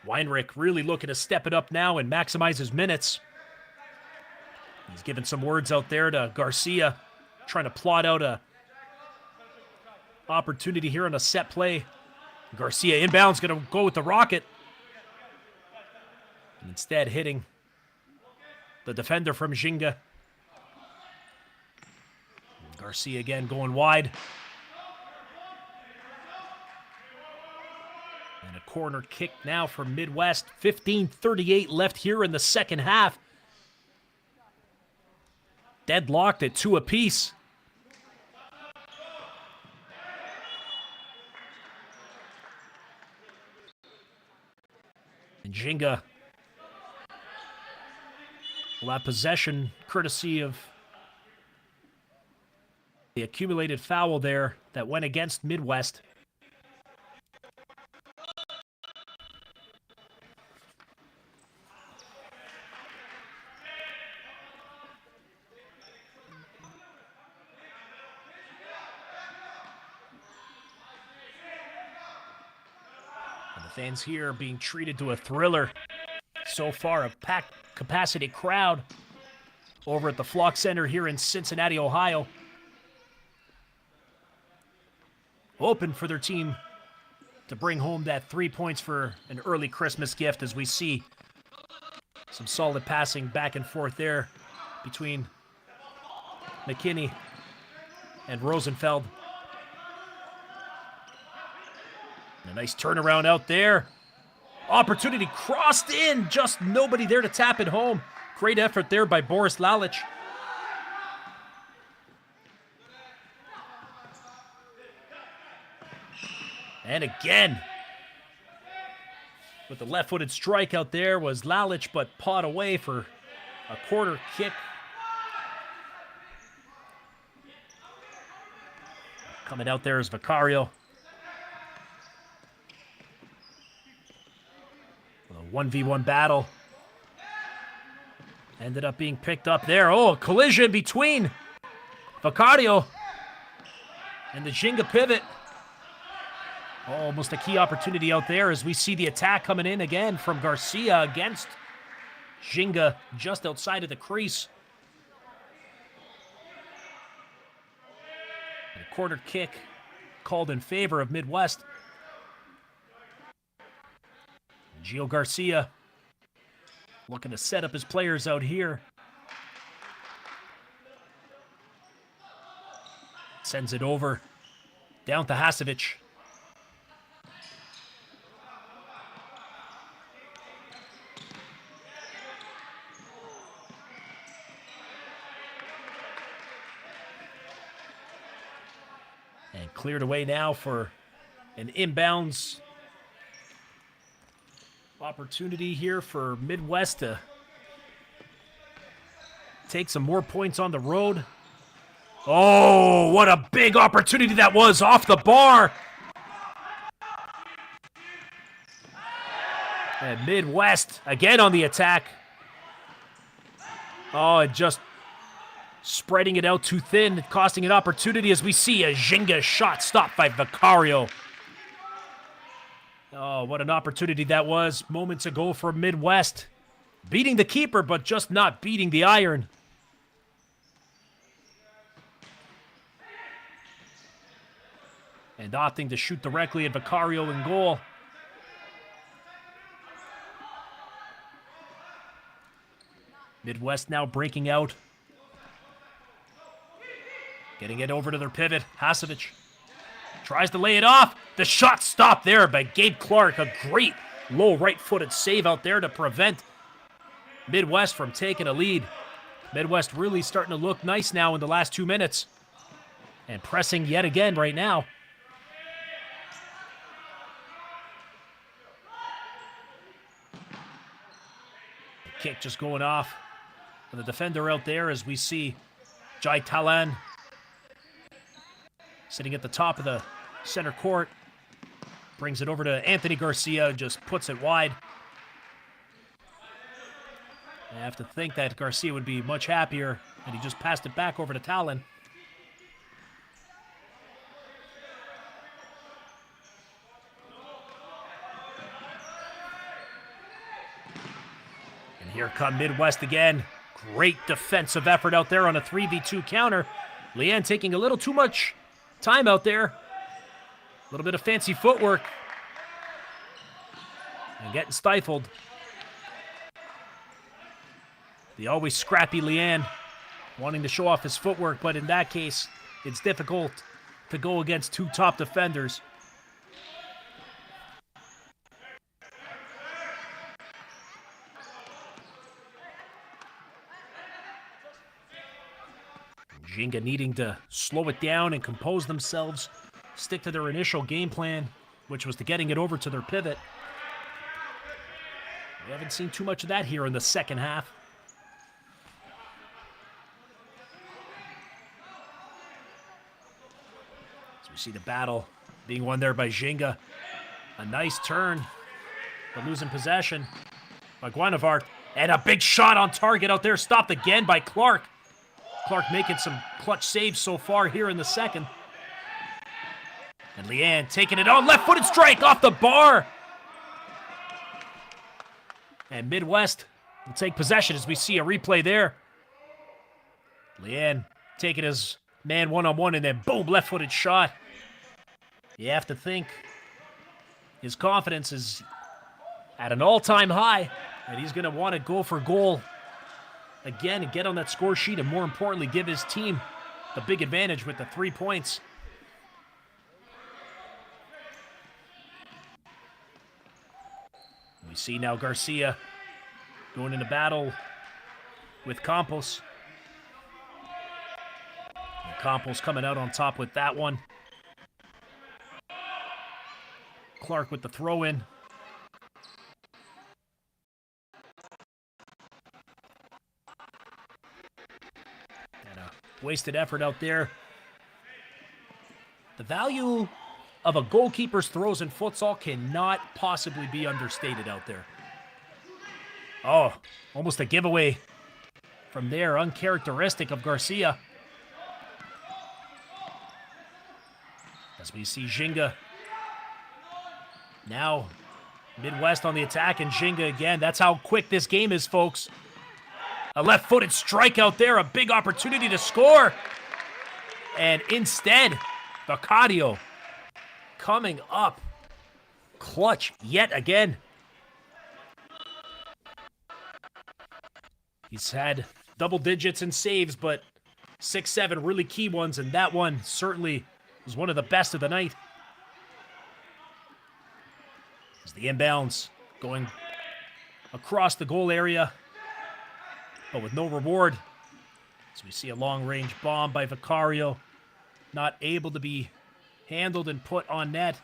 Weinrich really looking to step it up now and maximize his minutes. He's giving some words out there to Garcia, trying to plot out a opportunity here on a set play. Garcia inbound's going to go with the rocket. And instead hitting the defender from Ginga. Garcia again going wide. And a corner kick now for Midwest. 15:38 left here in the second half. Deadlocked at 2 apiece. And Ginga will have possession courtesy of the accumulated foul there that went against Midwest. The fans here being treated to a thriller. So far, a packed capacity crowd over at the Flock Center here in Cincinnati, Ohio. Hoping for their team to bring home that 3 points for an early Christmas gift, as we see some solid passing back and forth there between McKinney and Rosenfeld. And a nice turnaround out there. Opportunity crossed in, just nobody there to tap it home. Great effort there by Boris Lalich. And again, with the left-footed strike out there was Lalich, but pawed away for a quarter kick. Coming out there is Vicario. A 1v1 battle. Ended up being picked up there. Oh, a collision between Vicario and the Ginga pivot. Oh, almost a key opportunity out there as we see the attack coming in again from Garcia against Ginga just outside of the crease. And a quarter kick called in favor of Midwest. Gio Garcia looking to set up his players out here. Sends it over down to Hasevich. And cleared away now for an inbounds opportunity here for Midwest to take some more points on the road. Oh, what a big opportunity that was off the bar. And Midwest again on the attack. Oh, and just spreading it out too thin, costing an opportunity as we see a Ginga shot stopped by Vicario. Oh, what an opportunity that was moments ago for Midwest. Beating the keeper, but just not beating the iron. And opting to shoot directly at Vicario in goal. Midwest now breaking out. Getting it over to their pivot. Hasevich tries to lay it off. The shot stopped there by Gabe Clark. A great low right-footed save out there to prevent Midwest from taking a lead. Midwest really starting to look nice now in the last 2 minutes. And pressing yet again right now. The kick just going off for the defender out there as we see Jai Talan sitting at the top of the center court. Brings it over to Anthony Garcia, just puts it wide. I have to think that Garcia would be much happier, and he just passed it back over to Talan. And here come Midwest again. Great defensive effort out there on a 3v2 counter. Leanne taking a little too much time out there. A little bit of fancy footwork. And getting stifled. The always scrappy Leanne wanting to show off his footwork, but in that case, it's difficult to go against two top defenders. Ginga needing to slow it down and compose themselves, stick to their initial game plan, which was to getting it over to their pivot. We haven't seen too much of that here in the second half. So we see the battle being won there by Ginga. A nice turn, but losing possession by Guinevart. And a big shot on target out there, stopped again by Clark. Clark making some clutch saves so far here in the second. And Leanne taking it on, left-footed strike off the bar. And Midwest will take possession as we see a replay there. Lian taking his man one-on-one and then boom, left-footed shot. You have to think his confidence is at an all-time high, and he's going to want to go for goal again and get on that score sheet, and more importantly, give his team the big advantage with the 3 points. We see now Garcia going into battle with Campos. And Campos coming out on top with that one. Clark with the throw-in. And a wasted effort out there. The value of a goalkeeper's throws in futsal cannot possibly be understated out there. Oh, almost a giveaway from there, uncharacteristic of Garcia. As we see Ginga. Now, Midwest on the attack, and Ginga again. That's how quick this game is, folks. A left-footed strike out there, a big opportunity to score. And instead, Vicario coming up clutch yet again. He's had double digits in saves, but 6-7 really key ones, and that one certainly was one of the best of the night. As the inbounds going across the goal area, but with no reward. As we see a long-range bomb by Vicario, not able to be handled and put on net.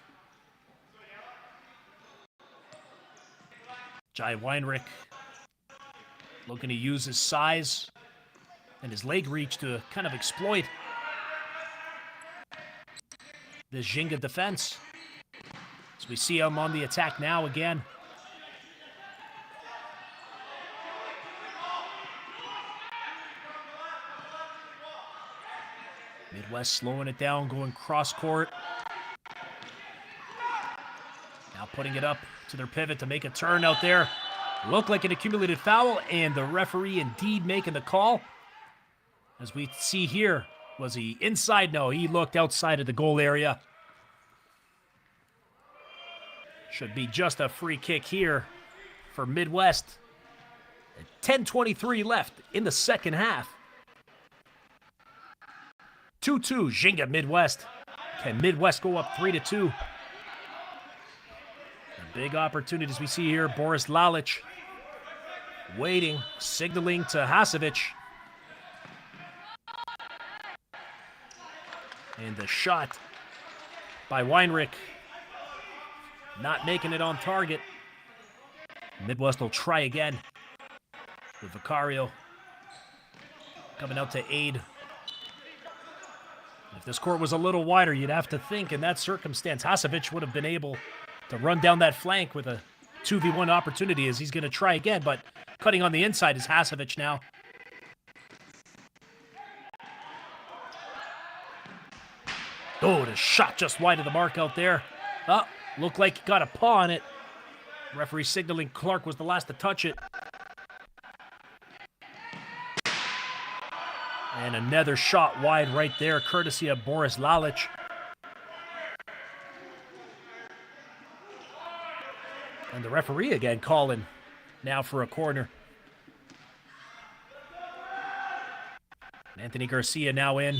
Jai Weinrich looking to use his size and his leg reach to kind of exploit the Ginga defense. As we see him on the attack now again. Midwest slowing it down, going cross-court. Now putting it up to their pivot to make a turn out there. Looked like an accumulated foul, and the referee indeed making the call. As we see here, was he inside? No, he looked outside of the goal area. Should be just a free kick here for Midwest. 10:23 left in the second half. 2-2, Ginga Midwest. Can Midwest go up 3-2? A big opportunity as we see here. Boris Lalic waiting, signaling to Hasevic. And the shot by Weinrich. Not making it on target. Midwest will try again with Vicario coming out to aid. If this court was a little wider, you'd have to think in that circumstance, Hasevic would have been able to run down that flank with a 2v1 opportunity as he's going to try again, but cutting on the inside is Hasevic now. Oh, the shot just wide of the mark out there. Oh, looked like he got a paw on it. Referee signaling Clark was the last to touch it. And another shot wide right there, courtesy of Boris Lalic. And the referee again calling now for a corner. Anthony Garcia now in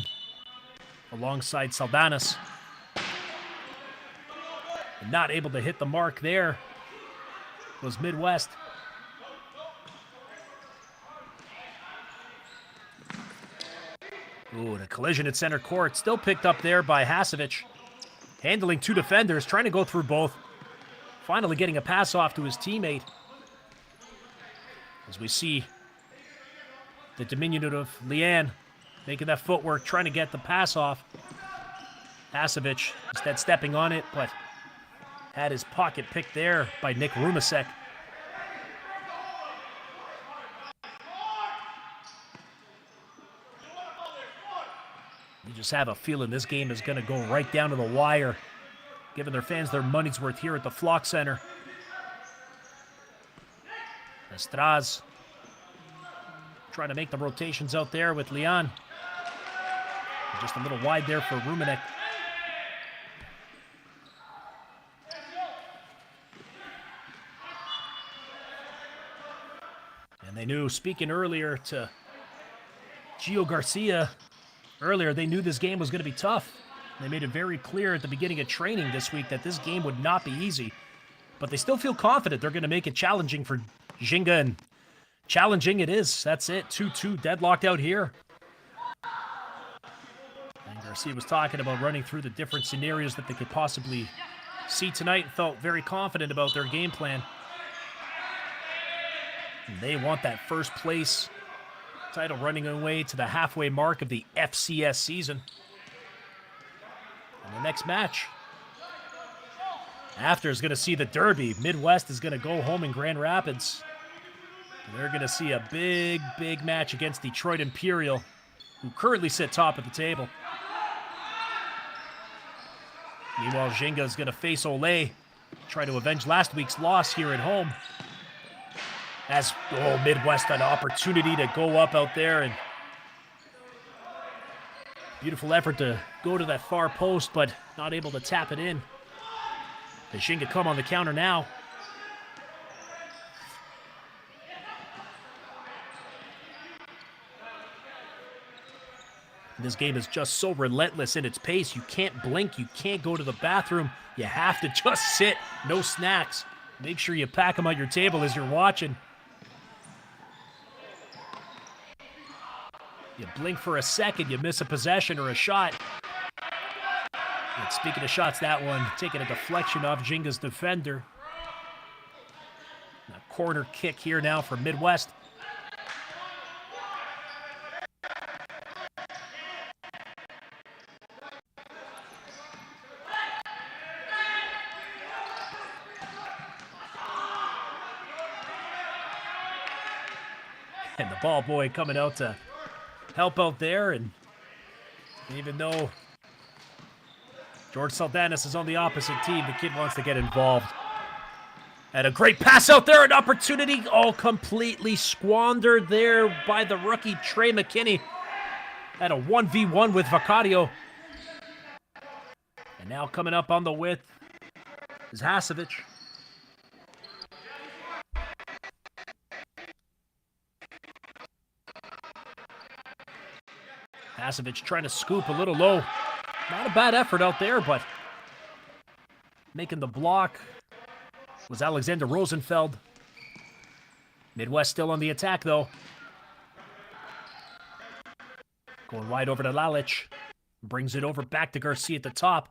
alongside Saldanas. And not able to hit the mark there was Midwest. Ooh, the collision at center court. Still picked up there by Hasevic. Handling two defenders, trying to go through both. Finally getting a pass off to his teammate. As we see the diminutive Lian making that footwork, trying to get the pass off. Hasevic instead stepping on it, but had his pocket picked there by Nick Rumasek. You just have a feeling this game is going to go right down to the wire, giving their fans their money's worth here at the Flock Center. Estraz trying to make the rotations out there with Leon. Just a little wide there for Rumenek. And they knew, speaking earlier to Gio Garcia, they knew this game was going to be tough. They made it very clear at the beginning of training this week that this game would not be easy. But they still feel confident they're going to make it challenging for Ginga, and challenging it is. That's it. 2-2 deadlocked out here. And Garcia was talking about running through the different scenarios that they could possibly see tonight and felt very confident about their game plan. And they want that first place title running away to the halfway mark of the FCS season. And the next match after is going to see the Derby. Midwest is going to go home in Grand Rapids. They're going to see a big, big match against Detroit Imperial, who currently sit top of the table. Meanwhile, Ginga is going to face Olay, try to avenge last week's loss here at home. As Midwest an opportunity to go up out there, and beautiful effort to go to that far post, but not able to tap it in. The Ginga come on the counter now. This game is just so relentless in its pace. You can't blink. You can't go to the bathroom. You have to just sit. No snacks. Make sure you pack them on your table as you're watching. You blink for a second, you miss a possession or a shot. And speaking of shots, that one taking a deflection off Ginga's defender. A corner kick here now for Midwest. And the ball boy coming out to help out there, and even though George Saldanis is on the opposite team, the kid wants to get involved. And a great pass out there, an opportunity all completely squandered there by the rookie Trey McKinney. At a 1v1 with Vicario. And now coming up on the width is Hasevich. Hasevich trying to scoop a little low. Not a bad effort out there, but making the block was Alexander Rosenfeld. Midwest still on the attack, though. Going wide over to Lalich. Brings it over back to Garcia at the top.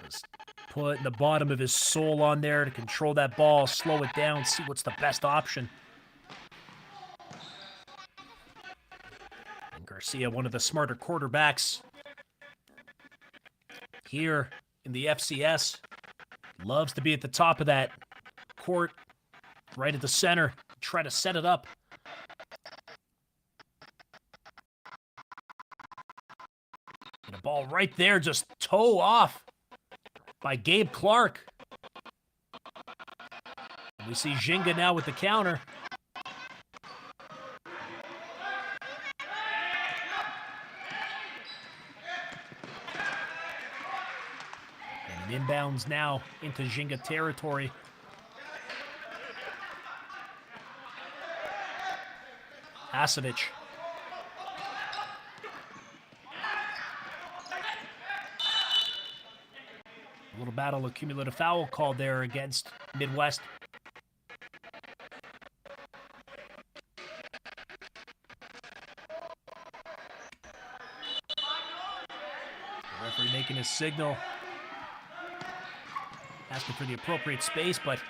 Just putting the bottom of his soul on there to control that ball, slow it down, see what's the best option. Garcia, one of the smarter quarterbacks here in the FCS, loves to be at the top of that court, right at the center, try to set it up. And a ball right there, just toe off by Gabe Clark. And we see Ginga now with the counter. Inbounds now into Ginga territory. Hasevich. A little battle of cumulative foul called there against Midwest. The referee making his signal. Asking for the appropriate space, but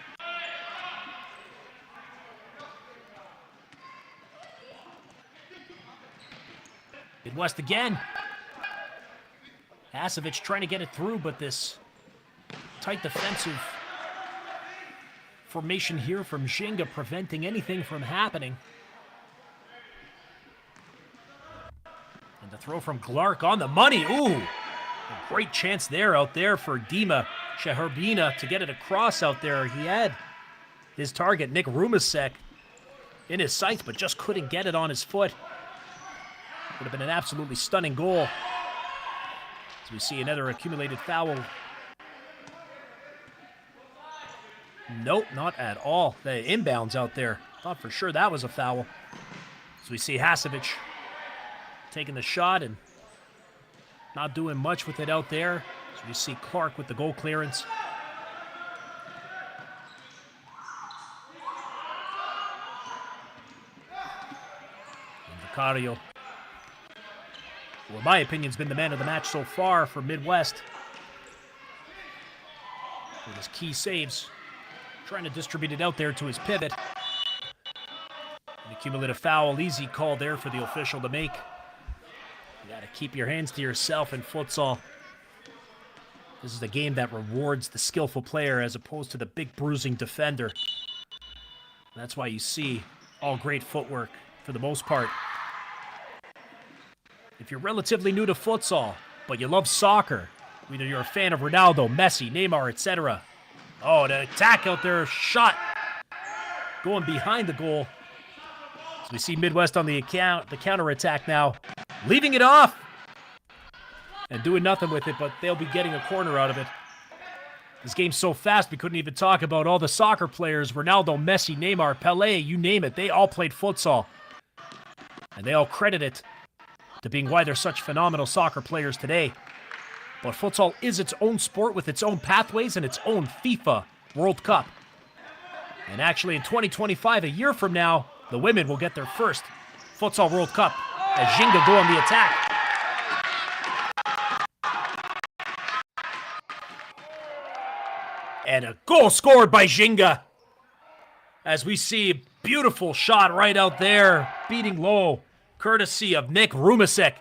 Midwest again. Hasevich trying to get it through, but this tight defensive formation here from Ginga preventing anything from happening. And the throw from Clark on the money. Ooh, a great chance there out there for Dima Sheherbina to get it across out there. He had his target, Nick Rumasek, in his sights, but just couldn't get it on his foot. Would have been an absolutely stunning goal. As we see another accumulated foul. Nope, not at all. The inbounds out there. Thought for sure that was a foul. So we see Hasevic taking the shot and not doing much with it out there. So we see Clark with the goal clearance. And Vicario, who in my opinion has been the man of the match so far for Midwest. With his key saves. Trying to distribute it out there to his pivot. An accumulative foul, easy call there for the official to make. You gotta keep your hands to yourself in futsal. This is the game that rewards the skillful player as opposed to the big bruising defender. That's why you see all great footwork for the most part. If you're relatively new to futsal, but you love soccer, whether you're a fan of Ronaldo, Messi, Neymar, etc. Oh, the attack out there, shot going behind the goal. So we see Midwest on the counter-attack now, leaving it off and doing nothing with it, but they'll be getting a corner out of it. This game's so fast, we couldn't even talk about all the soccer players, Ronaldo, Messi, Neymar, Pelé, you name it. They all played futsal. And they all credit it to being why they're such phenomenal soccer players today. But futsal is its own sport with its own pathways and its own FIFA World Cup. And actually in 2025, a year from now, the women will get their first Futsal World Cup as Ginga go on the attack. And a goal scored by Ginga. As we see a beautiful shot right out there, beating low, courtesy of Nick Rumasek.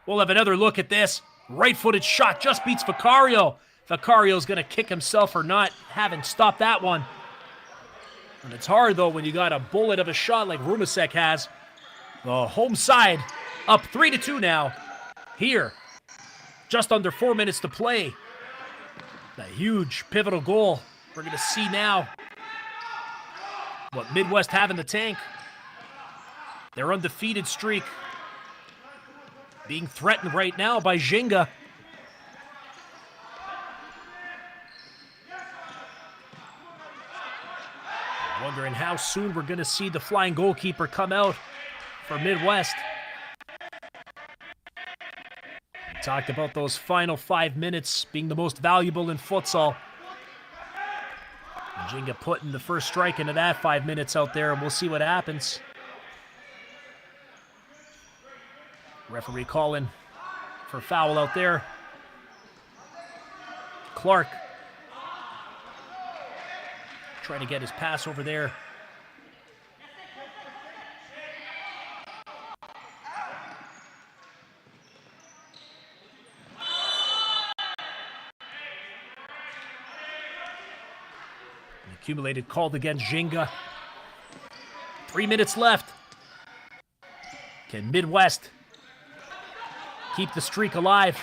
We'll have another look at this. Right-footed shot just beats Vicario. Vicario's going to kick himself for not having stopped that one. And it's hard, though, when you got a bullet of a shot like Rumasek has. The home side up 3-2 now. Here, just under 4 minutes to play. A huge pivotal goal. We're going to see now what Midwest have in the tank. Their undefeated streak being threatened right now by Ginga. Wondering how soon we're going to see the flying goalkeeper come out for Midwest. We talked about those final 5 minutes being the most valuable in futsal. And Ginga putting the first strike into that 5 minutes out there, and we'll see what happens. Referee calling for foul out there. Clark trying to get his pass over there. An accumulated called against Ginga. 3 minutes left. Can Midwest keep the streak alive?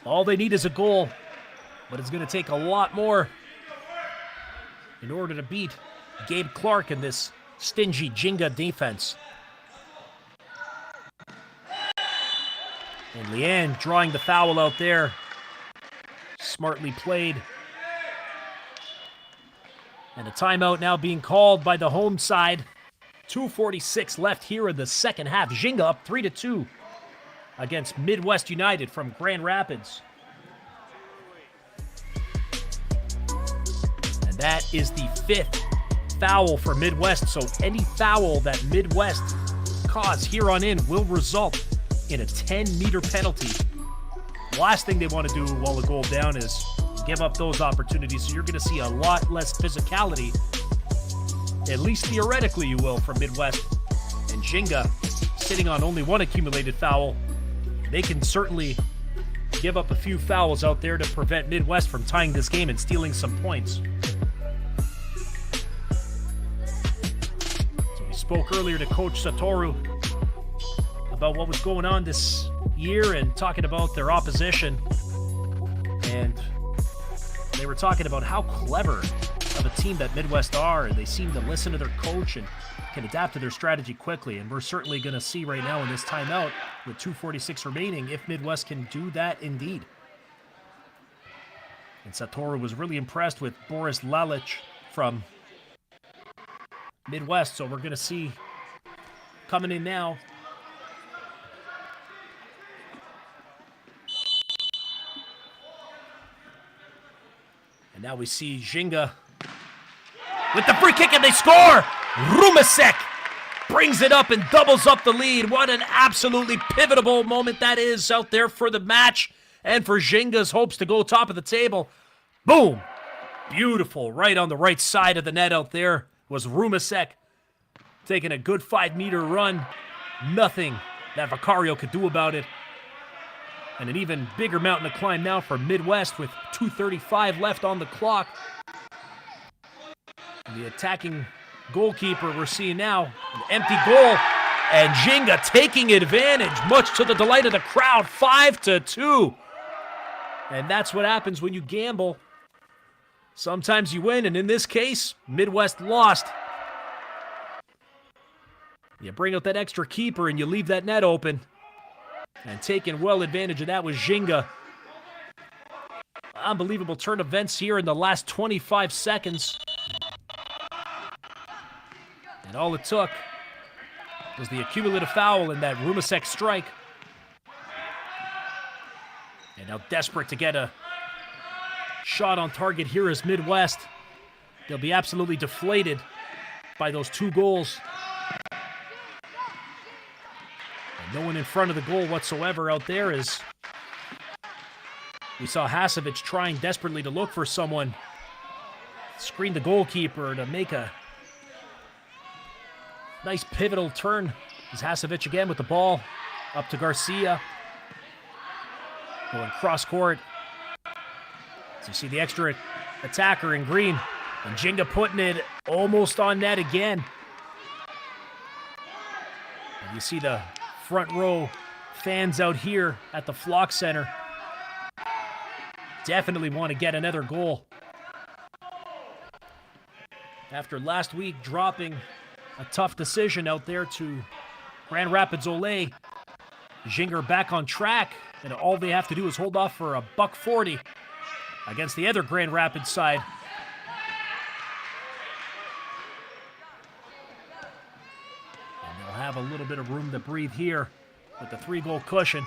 All they need is a goal, but it's going to take a lot more in order to beat Gabe Clark in this stingy Ginga defense. And Leanne drawing the foul out there. Smartly played. And a timeout now being called by the home side. 2:46 left here in the second half. Ginga up 3-2 against Midwest United from Grand Rapids. And that is the 5th foul for Midwest. So any foul that Midwest cause here on in will result in a 10-meter penalty. The last thing they want to do while the goal down is give up those opportunities. So you're going to see a lot less physicality, at least theoretically you will, from Midwest. And Ginga sitting on only one accumulated foul. They can certainly give up a few fouls out there to prevent Midwest from tying this game and stealing some points. So we spoke earlier to Coach Satoru about what was going on this year and talking about their opposition. And they were talking about how clever of of a team that Midwest are, and they seem to listen to their coach and can adapt to their strategy quickly. And we're certainly going to see right now in this timeout, with 2:46 remaining, if Midwest can do that indeed. And Satoru was really impressed with Boris Lalich from Midwest, so we're going to see coming in now. And now we see Ginga with the free kick, and they score! Rumasek brings it up and doubles up the lead. What an absolutely pivotal moment that is out there for the match and for Ginga's hopes to go top of the table. Boom! Beautiful. Right on the right side of the net out there was Rumasek taking a good 5-meter run. Nothing that Vicario could do about it. And an even bigger mountain to climb now for Midwest with 2:35 left on the clock. And the attacking goalkeeper we're seeing now, an empty goal, and Ginga taking advantage, much to the delight of the crowd, 5-2. And that's what happens when you gamble. Sometimes you win, and in this case, Midwest lost. You bring out that extra keeper and you leave that net open. And taking well advantage of that was Ginga. Unbelievable turn of events here in the last 25 seconds. And all it took was the accumulative foul and that Rumasek strike. And now desperate to get a shot on target here is Midwest. They'll be absolutely deflated by those 2 goals. No one in front of the goal whatsoever out there as we saw Hasevich trying desperately to look for someone. Screen the goalkeeper to make a nice pivotal turn. Is Hasevich again with the ball up to Garcia. Going cross court. So you see the extra attacker in green. And Ginga putting it almost on net again. And you see the front row fans out here at the Flock Center definitely want to get another goal. After last week dropping a tough decision out there to Grand Rapids-Ole, Ginga back on track, and all they have to do is hold off for a $1.40 against the other Grand Rapids side. Have a little bit of room to breathe here with the 3-goal cushion.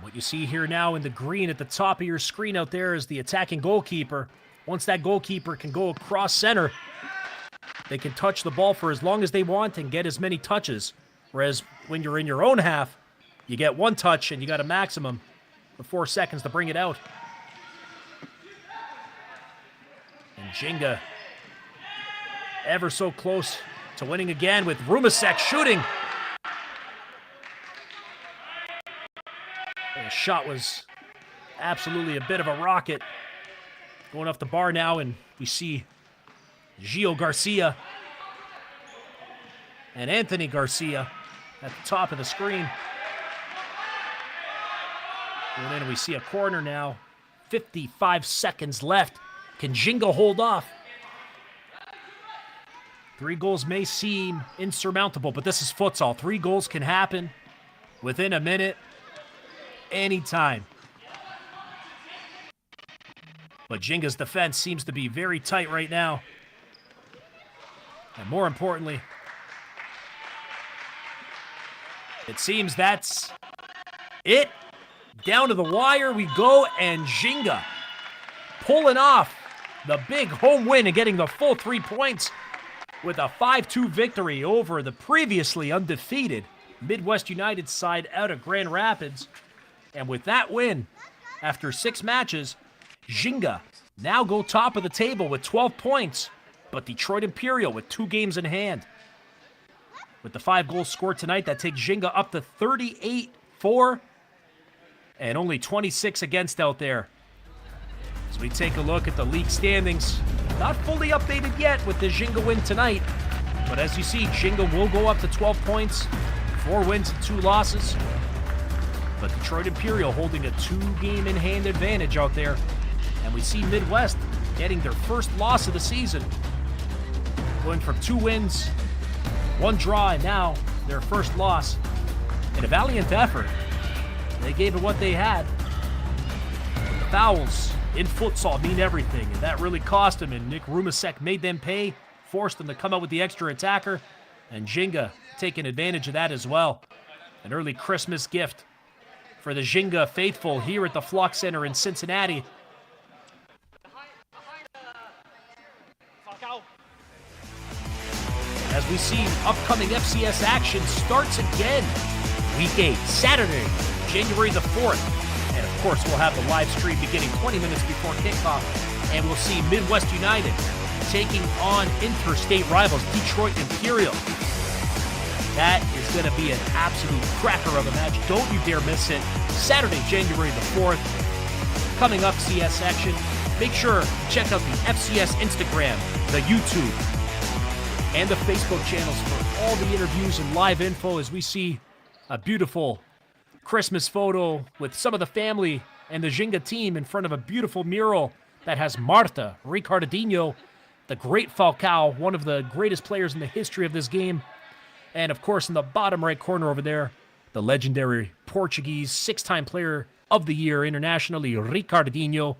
What you see here now in the green at the top of your screen out there is the attacking goalkeeper. Once that goalkeeper can go across center, they can touch the ball for as long as they want and get as many touches. Whereas when you're in your own half, you get 1 touch and you got a maximum of 4 seconds to bring it out. Ginga ever so close to winning again with Rumasek shooting. The shot was absolutely a bit of a rocket. Going off the bar now, and we see Gio Garcia and Anthony Garcia at the top of the screen. And then we see a corner now. 55 seconds left. Can Ginga hold off? 3 goals may seem insurmountable, but this is futsal. 3 goals can happen within a minute, anytime. But Ginga's defense seems to be very tight right now. And more importantly, it seems that's it. Down to the wire we go, and Ginga pulling off the big home win and getting the full 3 points with a 5-2 victory over the previously undefeated Midwest United side out of Grand Rapids. And with that win, after 6 matches, Ginga now go top of the table with 12 points, but Detroit Imperial with 2 games in hand. With the 5 goals scored tonight, that takes Ginga up to 38-4 and only 26 against out there. As we take a look at the league standings, not fully updated yet with the Ginga win tonight, but as you see, Ginga will go up to 12 points, 4 wins and 2 losses. But Detroit Imperial holding a 2-game in hand advantage out there. And we see Midwest getting their first loss of the season. Going from 2 wins, 1 draw, and now their first loss. In a valiant effort. They gave it what they had. But the fouls in futsal mean everything, and that really cost them, and Nick Rumasek made them pay, forced them to come out with the extra attacker, and Ginga taking advantage of that as well. An early Christmas gift for the Ginga faithful here at the Flock Center in Cincinnati. As we see, upcoming FCS action starts again. Week 8, Saturday, January the 4th. And of course, we'll have the live stream beginning 20 minutes before kickoff. And we'll see Midwest United taking on interstate rivals, Detroit Imperial. That is going to be an absolute cracker of a match. Don't you dare miss it. Saturday, January the 4th. Coming up, CS action. Make sure to check out the FCS Instagram, the YouTube, and the Facebook channels for all the interviews and live info as we see a beautiful Christmas photo with some of the family and the Ginga team in front of a beautiful mural that has Marta Ricardinho, the great Falcao, one of the greatest players in the history of this game. And of course, in the bottom right corner over there, the legendary Portuguese 6-time player of the year internationally, Ricardinho.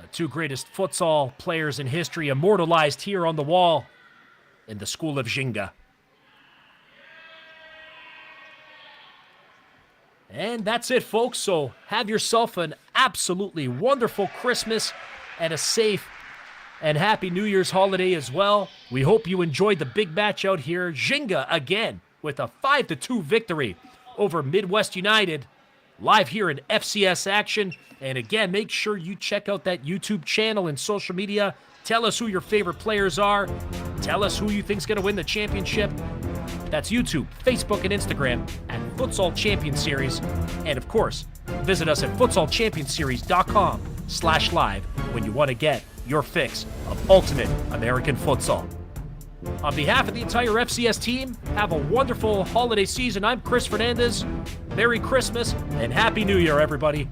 The 2 greatest futsal players in history immortalized here on the wall in the School of Ginga. And that's it, folks. So have yourself an absolutely wonderful Christmas and a safe and happy New Year's holiday as well. We hope you enjoyed the big match out here. Ginga again with a 5-2 victory over Midwest United. Live here in FCS action. And again, make sure you check out that YouTube channel and social media. Tell us who your favorite players are. Tell us who you think's going to win the championship. That's YouTube, Facebook, and Instagram at Futsal Champions Series. And of course, visit us at futsalchampionseries.com/live when you want to get your fix of ultimate American futsal. On behalf of the entire FCS team, have a wonderful holiday season. I'm Chris Fernandez. Merry Christmas and Happy New Year, everybody.